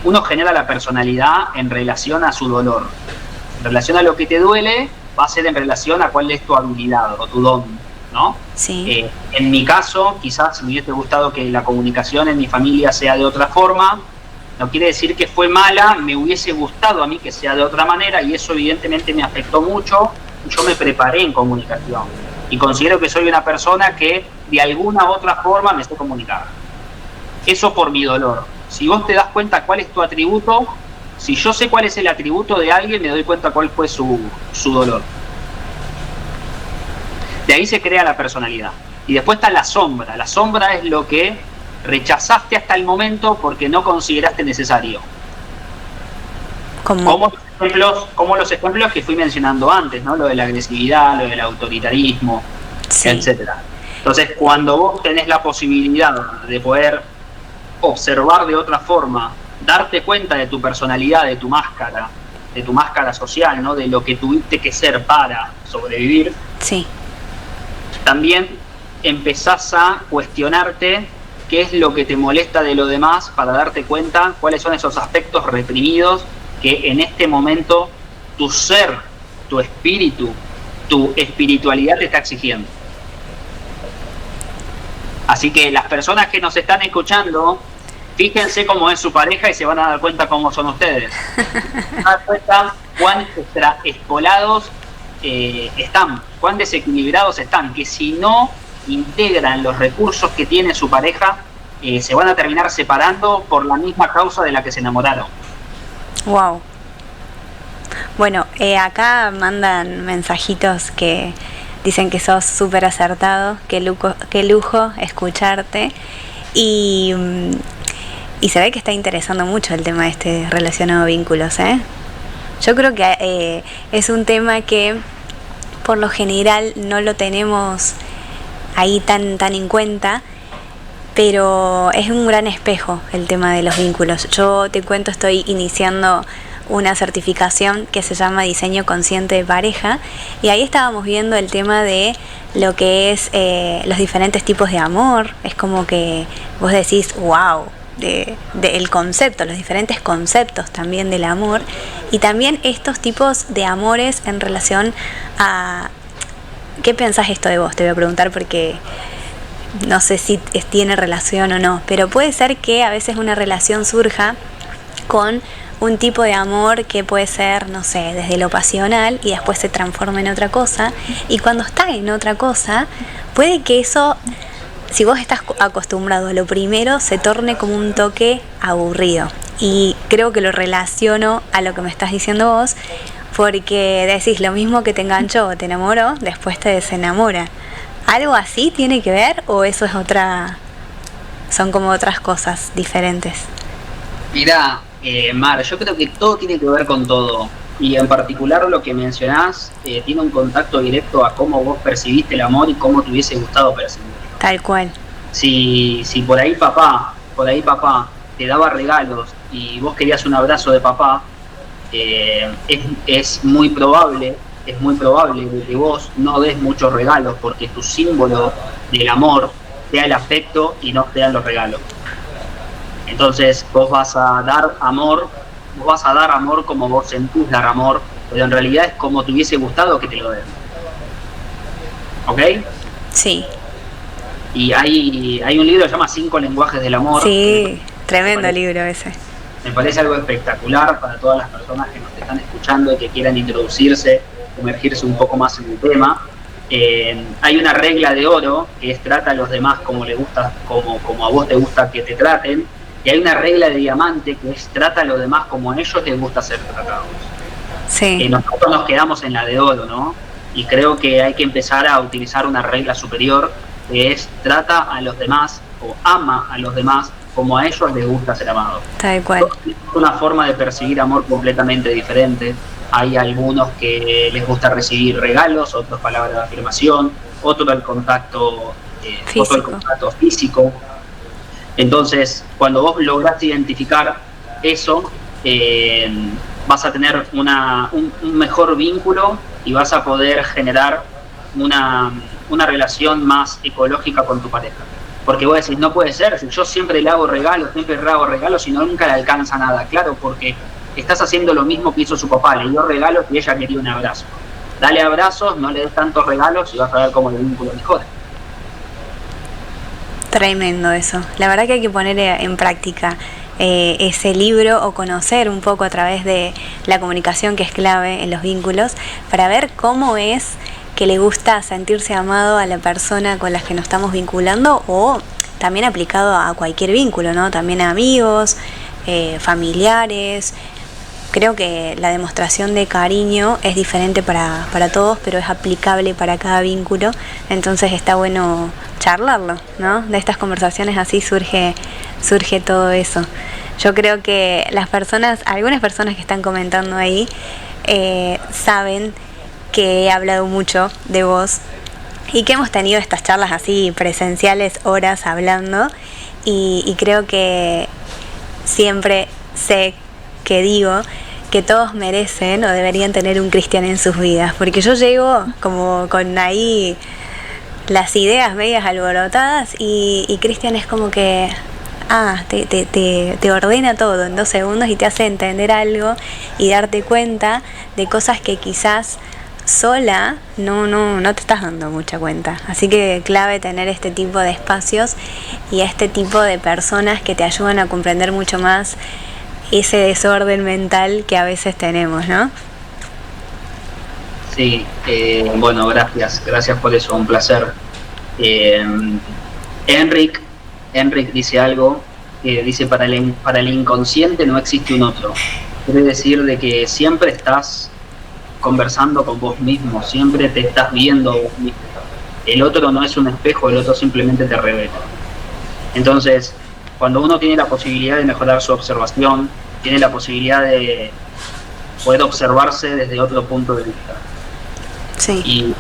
Uno genera la personalidad en relación a su dolor, en relación a lo que te duele, va a ser en relación a cuál es tu habilidad o tu don, ¿no? Sí. En mi caso, quizás me hubiese gustado que la comunicación en mi familia sea de otra forma. No quiere decir que fue mala, me hubiese gustado a mí que sea de otra manera y eso evidentemente me afectó mucho. Yo me preparé en comunicación y considero que soy una persona que de alguna u otra forma me sé comunicar. Eso por mi dolor. Si vos te das cuenta cuál es tu atributo, si yo sé cuál es el atributo de alguien, me doy cuenta cuál fue su dolor. De ahí se crea la personalidad. Y después está la sombra. La sombra es lo que rechazaste hasta el momento porque no consideraste necesario. Como los ejemplos que fui mencionando antes, ¿no? Lo de la agresividad, lo del autoritarismo, Sí. etcétera. Entonces, cuando vos tenés la posibilidad de poder observar de otra forma, darte cuenta de tu personalidad, de tu máscara social, ¿no? De lo que tuviste que ser para sobrevivir, Sí. también empezás a cuestionarte qué es lo que te molesta de lo demás para darte cuenta cuáles son esos aspectos reprimidos que en este momento tu ser, tu espíritu, tu espiritualidad te está exigiendo. Así que las personas que nos están escuchando, fíjense cómo es su pareja y se van a dar cuenta cómo son ustedes. Se van a dar cuenta cuán extraespolados están, cuán desequilibrados están, que si no integran los recursos que tiene su pareja, se van a terminar separando por la misma causa de la que se enamoraron. Wow. Bueno, acá mandan mensajitos que dicen que sos súper acertado, qué lujo escucharte y se ve que está interesando mucho el tema relacionado a vínculos, ¿eh? Yo creo que es un tema que por lo general no lo tenemos ahí tan en cuenta, pero es un gran espejo el tema de los vínculos. Yo te cuento, estoy iniciando una certificación que se llama Diseño Consciente de Pareja y ahí estábamos viendo el tema de lo que es los diferentes tipos de amor. Es como que vos decís, wow, el concepto, los diferentes conceptos también del amor y también estos tipos de amores en relación a... ¿Qué pensás esto de vos? Te voy a preguntar porque no sé si tiene relación o no, pero puede ser que a veces una relación surja con un tipo de amor que puede ser, no sé, desde lo pasional y después se transforma en otra cosa, y cuando está en otra cosa, puede que eso, si vos estás acostumbrado a lo primero, se torne como un toque aburrido. Y creo que lo relaciono a lo que me estás diciendo vos, porque decís lo mismo que te enganchó o te enamoró, después te desenamora. ¿Algo así tiene que ver o eso es son como otras cosas diferentes? Mirá, Mar, yo creo que todo tiene que ver con todo. Y en particular lo que mencionás tiene un contacto directo a cómo vos percibiste el amor y cómo te hubiese gustado percibirlo. Tal cual. Si por ahí papá te daba regalos y vos querías un abrazo de papá, es muy probable de que vos no des muchos regalos porque tu símbolo del amor sea el afecto y no sean los regalos. Entonces vos vas a dar amor como vos sentís dar amor, pero en realidad es como te hubiese gustado que te lo den. ¿Ok? Sí. Y hay un libro que se llama 5 lenguajes del amor. Sí, tremendo libro ese. Me parece algo espectacular para todas las personas que nos están escuchando y que quieran introducirse, sumergirse un poco más en el tema. Hay una regla de oro que es trata a los demás como le gusta, como a vos te gusta que te traten, y hay una regla de diamante que es trata a los demás como a ellos les gusta ser tratados. Sí. Nosotros nos quedamos en la de oro, ¿no? Y creo que hay que empezar a utilizar una regla superior que es trata a los demás o ama a los demás como a ellos les gusta ser amados. Tal cual. Es una forma de percibir amor completamente diferente. Hay algunos que les gusta recibir regalos, otros palabras de afirmación, otro el contacto físico. Entonces, cuando vos lográs identificar eso, vas a tener un mejor vínculo y vas a poder generar una relación más ecológica con tu pareja. Porque vos decís, no puede ser, si yo siempre le hago regalos y nunca le alcanza nada. Claro, porque estás haciendo lo mismo que hizo su papá, le dio regalos y ella quería un abrazo. Dale abrazos, no le des tantos regalos y vas a ver cómo el vínculo mejora. Tremendo eso. La verdad que hay que poner en práctica ese libro o conocer un poco a través de la comunicación, que es clave en los vínculos, para ver cómo es que le gusta sentirse amado a la persona con la que nos estamos vinculando, o también aplicado a cualquier vínculo, ¿no? También a amigos, familiares. Creo que la demostración de cariño es diferente para todos, pero es aplicable para cada vínculo. Entonces está bueno charlarlo, ¿no? De estas conversaciones así surge todo eso. Yo creo que algunas personas que están comentando ahí, saben que he hablado mucho de vos y que hemos tenido estas charlas así presenciales, horas hablando, y creo que siempre sé que digo que todos merecen o deberían tener un Cristian en sus vidas, porque yo llego como con ahí las ideas medias alborotadas y Cristian es como que te ordena todo en 2 segundos y te hace entender algo y darte cuenta de cosas que quizás sola no te estás dando mucha cuenta. Así que clave tener este tipo de espacios y este tipo de personas que te ayudan a comprender mucho más ese desorden mental que a veces tenemos, ¿no? Sí, bueno, gracias por eso, un placer. Enric dice algo, que dice, para el inconsciente no existe un otro. Quiere decir de que siempre estás conversando con vos mismo, siempre te estás viendo vos mismo. El otro no es un espejo, el otro simplemente te revela. Entonces, cuando uno tiene la posibilidad de mejorar su observación, tiene la posibilidad de poder observarse desde otro punto de vista. Sí.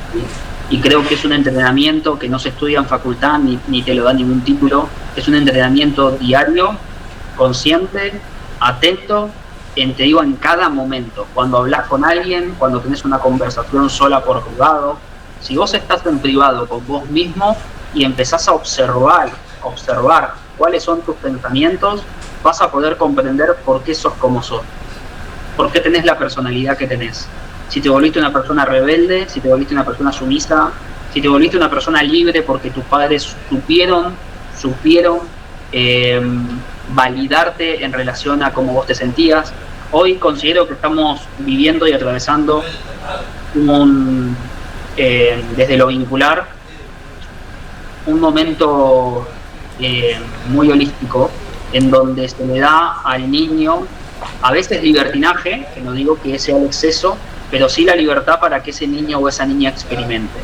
Y creo que es un entrenamiento que no se estudia en facultad ni te lo da ningún título. Es un entrenamiento diario, consciente, atento, en cada momento. Cuando hablas con alguien, cuando tenés una conversación sola por privado, si vos estás en privado con vos mismo y empezás a observar cuáles son tus pensamientos, vas a poder comprender por qué sos como sos, por qué tenés la personalidad que tenés. Si te volviste una persona rebelde, si te volviste una persona sumisa, si te volviste una persona libre porque tus padres supieron validarte en relación a cómo vos te sentías. Hoy considero que estamos viviendo y atravesando desde lo vincular, un momento muy holístico, en donde se le da al niño, a veces libertinaje, que no digo que sea el exceso, pero sí la libertad para que ese niño o esa niña experimente,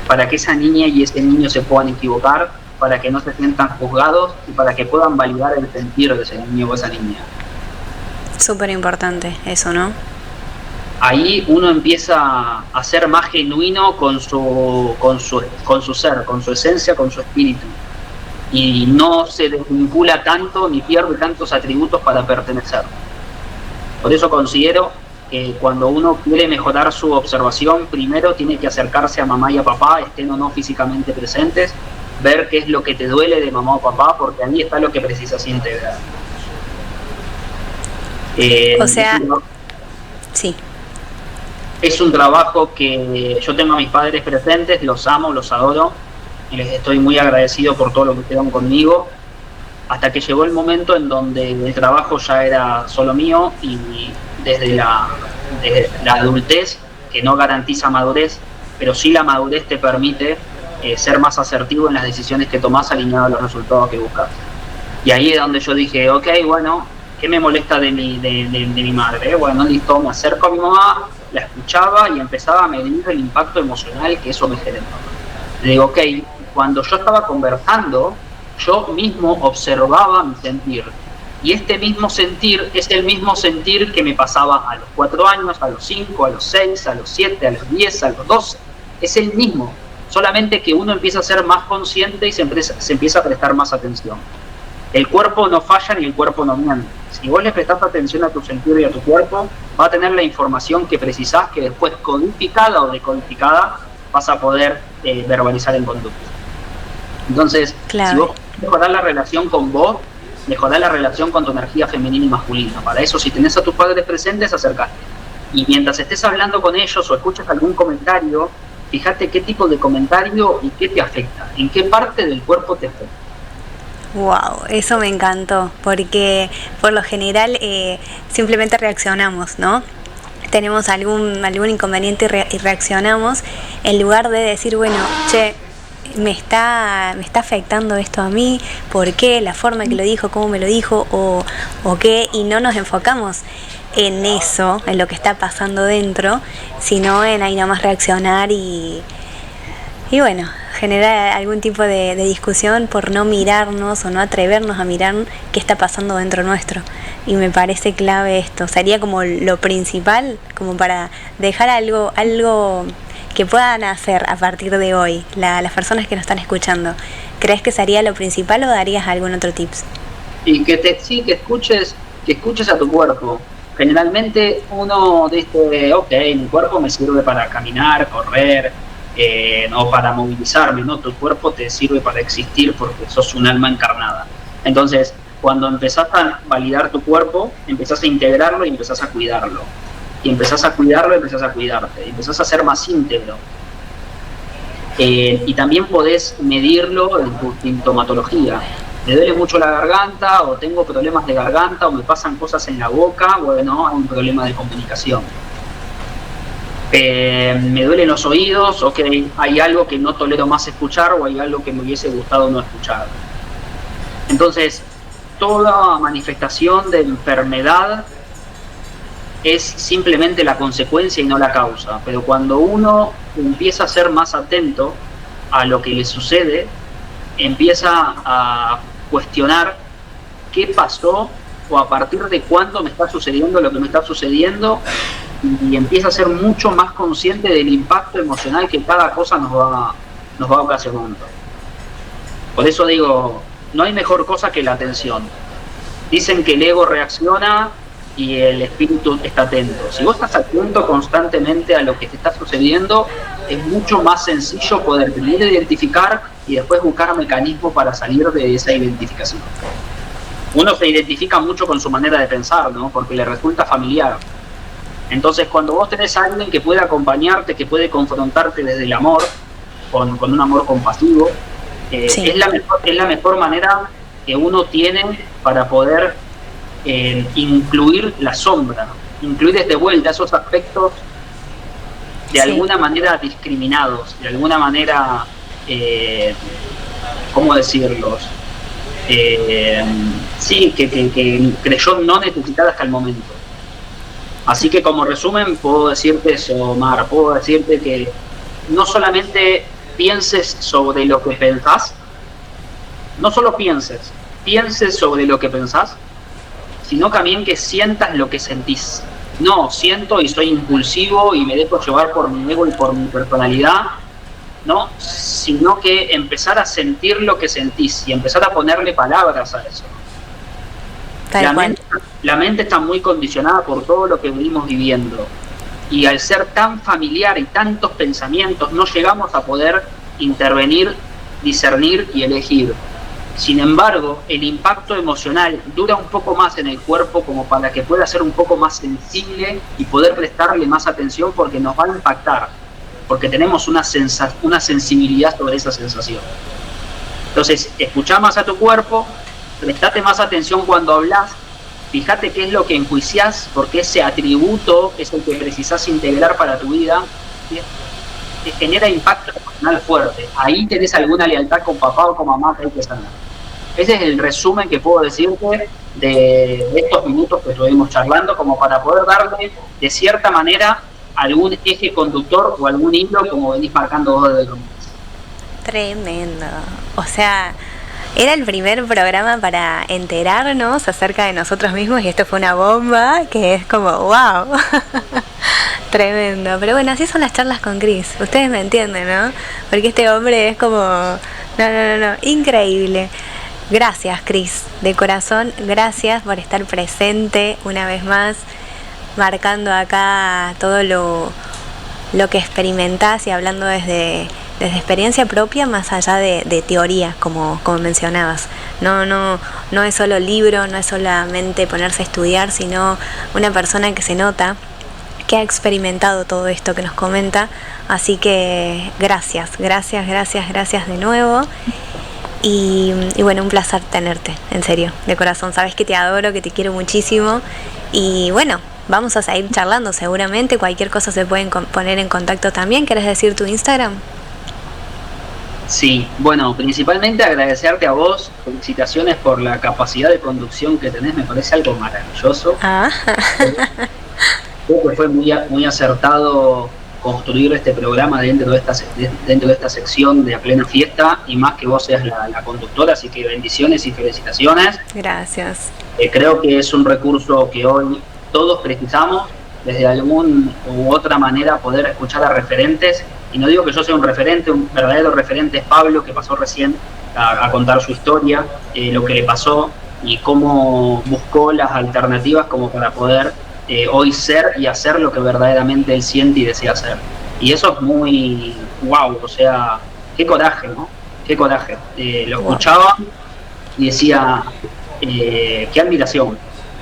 para que esa niña y ese niño se puedan equivocar, para que no se sientan juzgados y para que puedan validar el sentir de ese niño o esa niña. Súper importante eso, ¿no? Ahí uno empieza a ser más genuino con su ser, con su esencia, con su espíritu, y no se desvincula tanto ni pierde tantos atributos para pertenecer. Por eso considero que cuando uno quiere mejorar su observación, primero tiene que acercarse a mamá y a papá, estén o no físicamente presentes, ver qué es lo que te duele de mamá o papá, porque ahí está lo que precisas integrar. O sea, sí. Es un trabajo que yo tengo a mis padres presentes, los amo, los adoro, y les estoy muy agradecido por todo lo que hicieron conmigo, hasta que llegó el momento en donde el trabajo ya era solo mío, y desde la adultez, que no garantiza madurez, pero sí la madurez te permite ser más asertivo en las decisiones que tomás, alineado a los resultados que buscas. Y ahí es donde yo dije, ok, bueno, ¿qué me molesta de mi madre? Bueno, listo, me acerco a mi mamá, la escuchaba y empezaba a medir el impacto emocional que eso me generó. Le digo, ok, cuando yo estaba conversando, yo mismo observaba mi sentir. Y este mismo sentir es el mismo sentir que me pasaba a los 4 años, a los 5, a los 6, a los 7, a los 10, a los 12. Es el mismo, solamente que uno empieza a ser más consciente y se empieza a prestar más atención. El cuerpo no falla ni el cuerpo no miente. Si vos le prestás atención a tu sentir y a tu cuerpo, va a tener la información que precisás, que después, codificada o decodificada, vas a poder verbalizar en conducta. Entonces, claro, si vos mejorás la relación con vos, mejorás la relación con tu energía femenina y masculina. Para eso, si tenés a tus padres presentes, acercate. Y mientras estés hablando con ellos o escuchas algún comentario, fíjate qué tipo de comentario y qué te afecta, en qué parte del cuerpo te afecta. Wow, eso me encantó, porque por lo general simplemente reaccionamos, ¿no? Tenemos algún inconveniente y reaccionamos, en lugar de decir, bueno, che, me está afectando esto a mí, ¿por qué? La forma que lo dijo, cómo me lo dijo, o qué, y no nos enfocamos en eso, en lo que está pasando dentro, sino en ahí nomás reaccionar y bueno, generar algún tipo de discusión por no mirarnos o no atrevernos a mirar qué está pasando dentro nuestro. Y me parece clave esto, sería como lo principal, como para dejar algo que puedan hacer a partir de hoy las personas que nos están escuchando. ¿Crees que sería lo principal o darías algún otro tips? Y que escuches a tu cuerpo. Generalmente uno dice, ok, mi cuerpo me sirve para caminar, correr, o para movilizarme, ¿no? Tu cuerpo te sirve para existir porque sos un alma encarnada. Entonces, cuando empezás a validar tu cuerpo, empezás a integrarlo y empezás a cuidarlo. Y empezás a cuidarlo, empezás a cuidarte, y empezás a ser más íntegro. Y también podés medirlo en tu sintomatología. Me duele mucho la garganta, o tengo problemas de garganta, o me pasan cosas en la boca, bueno, hay un problema de comunicación. Me duelen los oídos, ok, hay algo que no tolero más escuchar, o hay algo que me hubiese gustado no escuchar. Entonces, toda manifestación de enfermedad es simplemente la consecuencia y no la causa, pero cuando uno empieza a ser más atento a lo que le sucede, empieza a cuestionar qué pasó o a partir de cuándo me está sucediendo lo que me está sucediendo, y empieza a ser mucho más consciente del impacto emocional que cada cosa nos va ocasionando. Por eso digo, no hay mejor cosa que la atención. Dicen que el ego reacciona y el espíritu está atento. Si vos estás atento constantemente a lo que te está sucediendo, es mucho más sencillo poder primero identificar y después buscar mecanismos para salir de esa identificación. Uno se identifica mucho con su manera de pensar, ¿no? Porque le resulta familiar. Entonces, cuando vos tenés a alguien que puede acompañarte, que puede confrontarte desde el amor, con un amor compasivo, sí, es la mejor manera que uno tiene para poder incluir la sombra, incluir de vuelta esos aspectos de alguna manera discriminados, de alguna manera, ¿cómo decirlos? Sí, que creyó no necesitar hasta el momento. Así que como resumen puedo decirte eso, Mar, puedo decirte que no solamente pienses sobre lo que pensás, no solo pienses sobre lo que pensás, sino también que sientas lo que sentís. No, siento y soy impulsivo y me dejo llevar por mi ego y por mi personalidad, no, sino que empezar a sentir lo que sentís y empezar a ponerle palabras a eso. La mente está muy condicionada por todo lo que venimos viviendo, y al ser tan familiar y tantos pensamientos no llegamos a poder intervenir, discernir y elegir. Sin embargo, el impacto emocional dura un poco más en el cuerpo como para que pueda ser un poco más sensible y poder prestarle más atención, porque nos va a impactar, porque tenemos una sensibilidad sobre esa sensación. Entonces, escuchá más a tu cuerpo, prestate más atención cuando hablas, fíjate qué es lo que enjuiciás, porque ese atributo es el que precisás integrar para tu vida, te genera impacto emocional fuerte. Ahí tenés alguna lealtad con papá o con mamá que hay que sanar. Ese es el resumen que puedo decirte de estos minutos que estuvimos charlando, como para poder darle de cierta manera algún eje conductor o algún hilo, como venís marcando vos desde el comienzo. Tremendo. O sea, era el primer programa para enterarnos acerca de nosotros mismos, y esto fue una bomba que es como wow. Tremendo. Pero bueno, así son las charlas con Cris. Ustedes me entienden, ¿no? Porque este hombre es como no, increíble. Gracias, Cris, de corazón, gracias por estar presente una vez más, marcando acá todo lo que experimentás y hablando desde experiencia propia, más allá de teoría, como mencionabas. No es solo libro, no es solamente ponerse a estudiar, sino una persona que se nota que ha experimentado todo esto que nos comenta. Así que gracias de nuevo. Y bueno, un placer tenerte, en serio, de corazón. Sabes que te adoro, que te quiero muchísimo. Y bueno, vamos a seguir charlando seguramente. Cualquier cosa se pueden poner en contacto también. ¿Querés decir tu Instagram? Sí, bueno, principalmente agradecerte a vos. Felicitaciones por la capacidad de conducción que tenés, me parece algo maravilloso. Creo que fue muy acertado construir este programa dentro de esta sección de A Plena Fiesta, y más que vos seas la conductora, así que bendiciones y felicitaciones. Gracias. Creo que es un recurso que hoy todos precisamos, desde alguna u otra manera poder escuchar a referentes, y no digo que yo sea un referente, un verdadero referente es Pablo, que pasó recién a contar su historia, lo que le pasó y cómo buscó las alternativas como para poder hoy ser y hacer lo que verdaderamente él siente y desea hacer. Y eso es muy wow, o sea, qué coraje, ¿no? Qué coraje. Lo escuchaba y decía, qué admiración,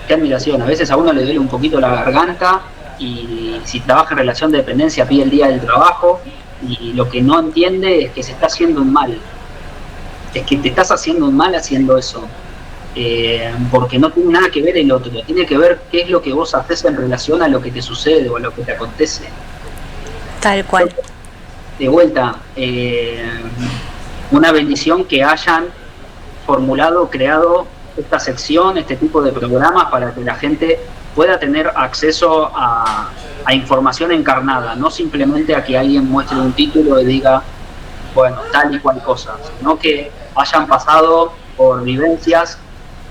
qué admiración. A veces a uno le duele un poquito la garganta, y si trabaja en relación de dependencia pide el día del trabajo, y lo que no entiende es que se está haciendo un mal. Es que te estás haciendo un mal haciendo eso. Porque no tiene nada que ver el otro, tiene que ver qué es lo que vos haces en relación a lo que te sucede o a lo que te acontece. Tal cual. De vuelta, una bendición que hayan formulado, creado esta sección, este tipo de programas para que la gente pueda tener acceso a información encarnada, no simplemente a que alguien muestre un título y diga, bueno, tal y cual cosa, sino que hayan pasado por vivencias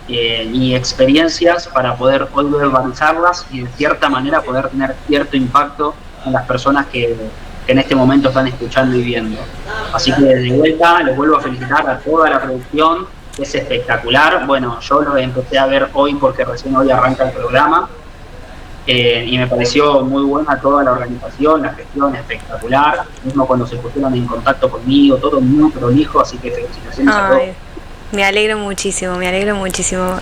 y experiencias para poder hoy verbalizarlas y de cierta manera poder tener cierto impacto en las personas que en este momento están escuchando y viendo. Así que de vuelta les vuelvo a felicitar a toda la producción, es espectacular. Bueno, yo lo empecé a ver hoy porque recién hoy arranca el programa, y me pareció muy buena toda la organización, la gestión espectacular, mismo cuando se pusieron en contacto conmigo, todo muy prolijo, así que felicitaciones a todos. Me alegro muchísimo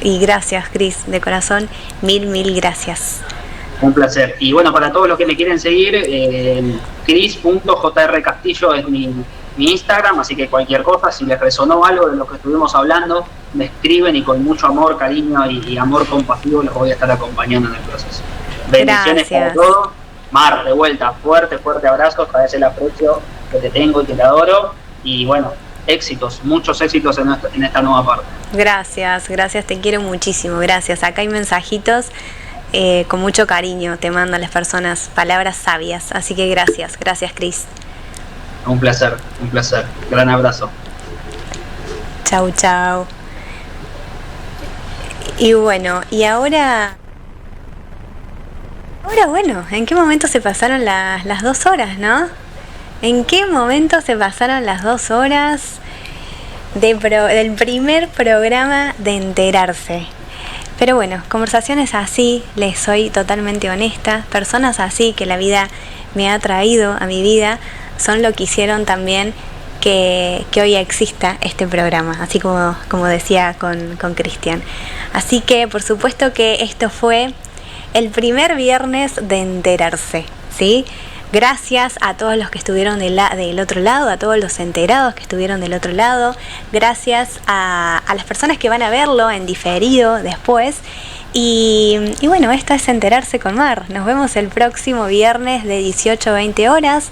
y gracias, Cris, de corazón, mil gracias. Un placer. Y bueno, para todos los que me quieren seguir, cris.jrcastillo es mi Instagram, así que cualquier cosa, si les resonó algo de lo que estuvimos hablando, me escriben y con mucho amor, cariño y amor compasivo los voy a estar acompañando en el proceso. Bendiciones para todos. Mar, de vuelta, fuerte abrazo, cada vez el aprecio que te tengo y que te adoro, y bueno, éxitos, muchos éxitos en esta nueva parte. Gracias, te quiero muchísimo, gracias. Acá hay mensajitos con mucho cariño, te mandan las personas, palabras sabias, así que gracias, Cris. Un placer, gran abrazo. Chau. Y bueno, ahora bueno, ¿en qué momento se pasaron las 2 horas, no? ¿En qué momento se pasaron las 2 horas del primer programa de Enterarse? Pero bueno, conversaciones así, les soy totalmente honesta, personas así que la vida me ha traído a mi vida, son lo que hicieron también que hoy exista este programa, así como decía con Cristian. Así que por supuesto que esto fue el primer viernes de Enterarse, ¿sí? Gracias a todos los que estuvieron del otro lado, a todos los enterados que estuvieron del otro lado. Gracias a las personas que van a verlo en diferido después. Y bueno, esto es Enterarse con Mar. Nos vemos el próximo viernes de 18 a 20 horas.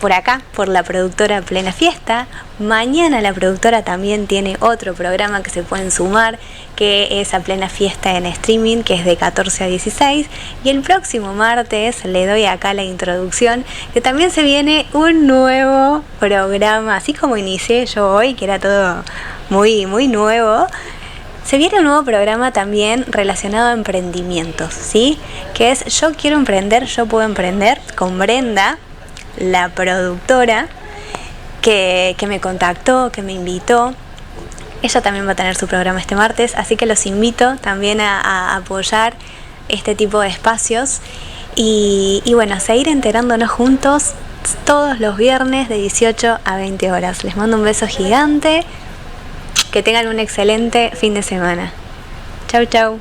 Por acá, por la productora Plena Fiesta. Mañana la productora también tiene otro programa que se pueden sumar, que es A Plena Fiesta en streaming, que es de 14 a 16. Y el próximo martes le doy acá la introducción, que también se viene un nuevo programa, así como inicié yo hoy, que era todo muy nuevo. Se viene un nuevo programa también relacionado a emprendimientos, ¿sí? Que es Yo Quiero Emprender, Yo Puedo Emprender, con Brenda, la productora que me contactó, que me invitó. Ella también va a tener su programa este martes, así que los invito también a apoyar este tipo de espacios y bueno, a seguir enterándonos juntos todos los viernes de 18 a 20 horas. Les mando un beso gigante, que tengan un excelente fin de semana. Chau.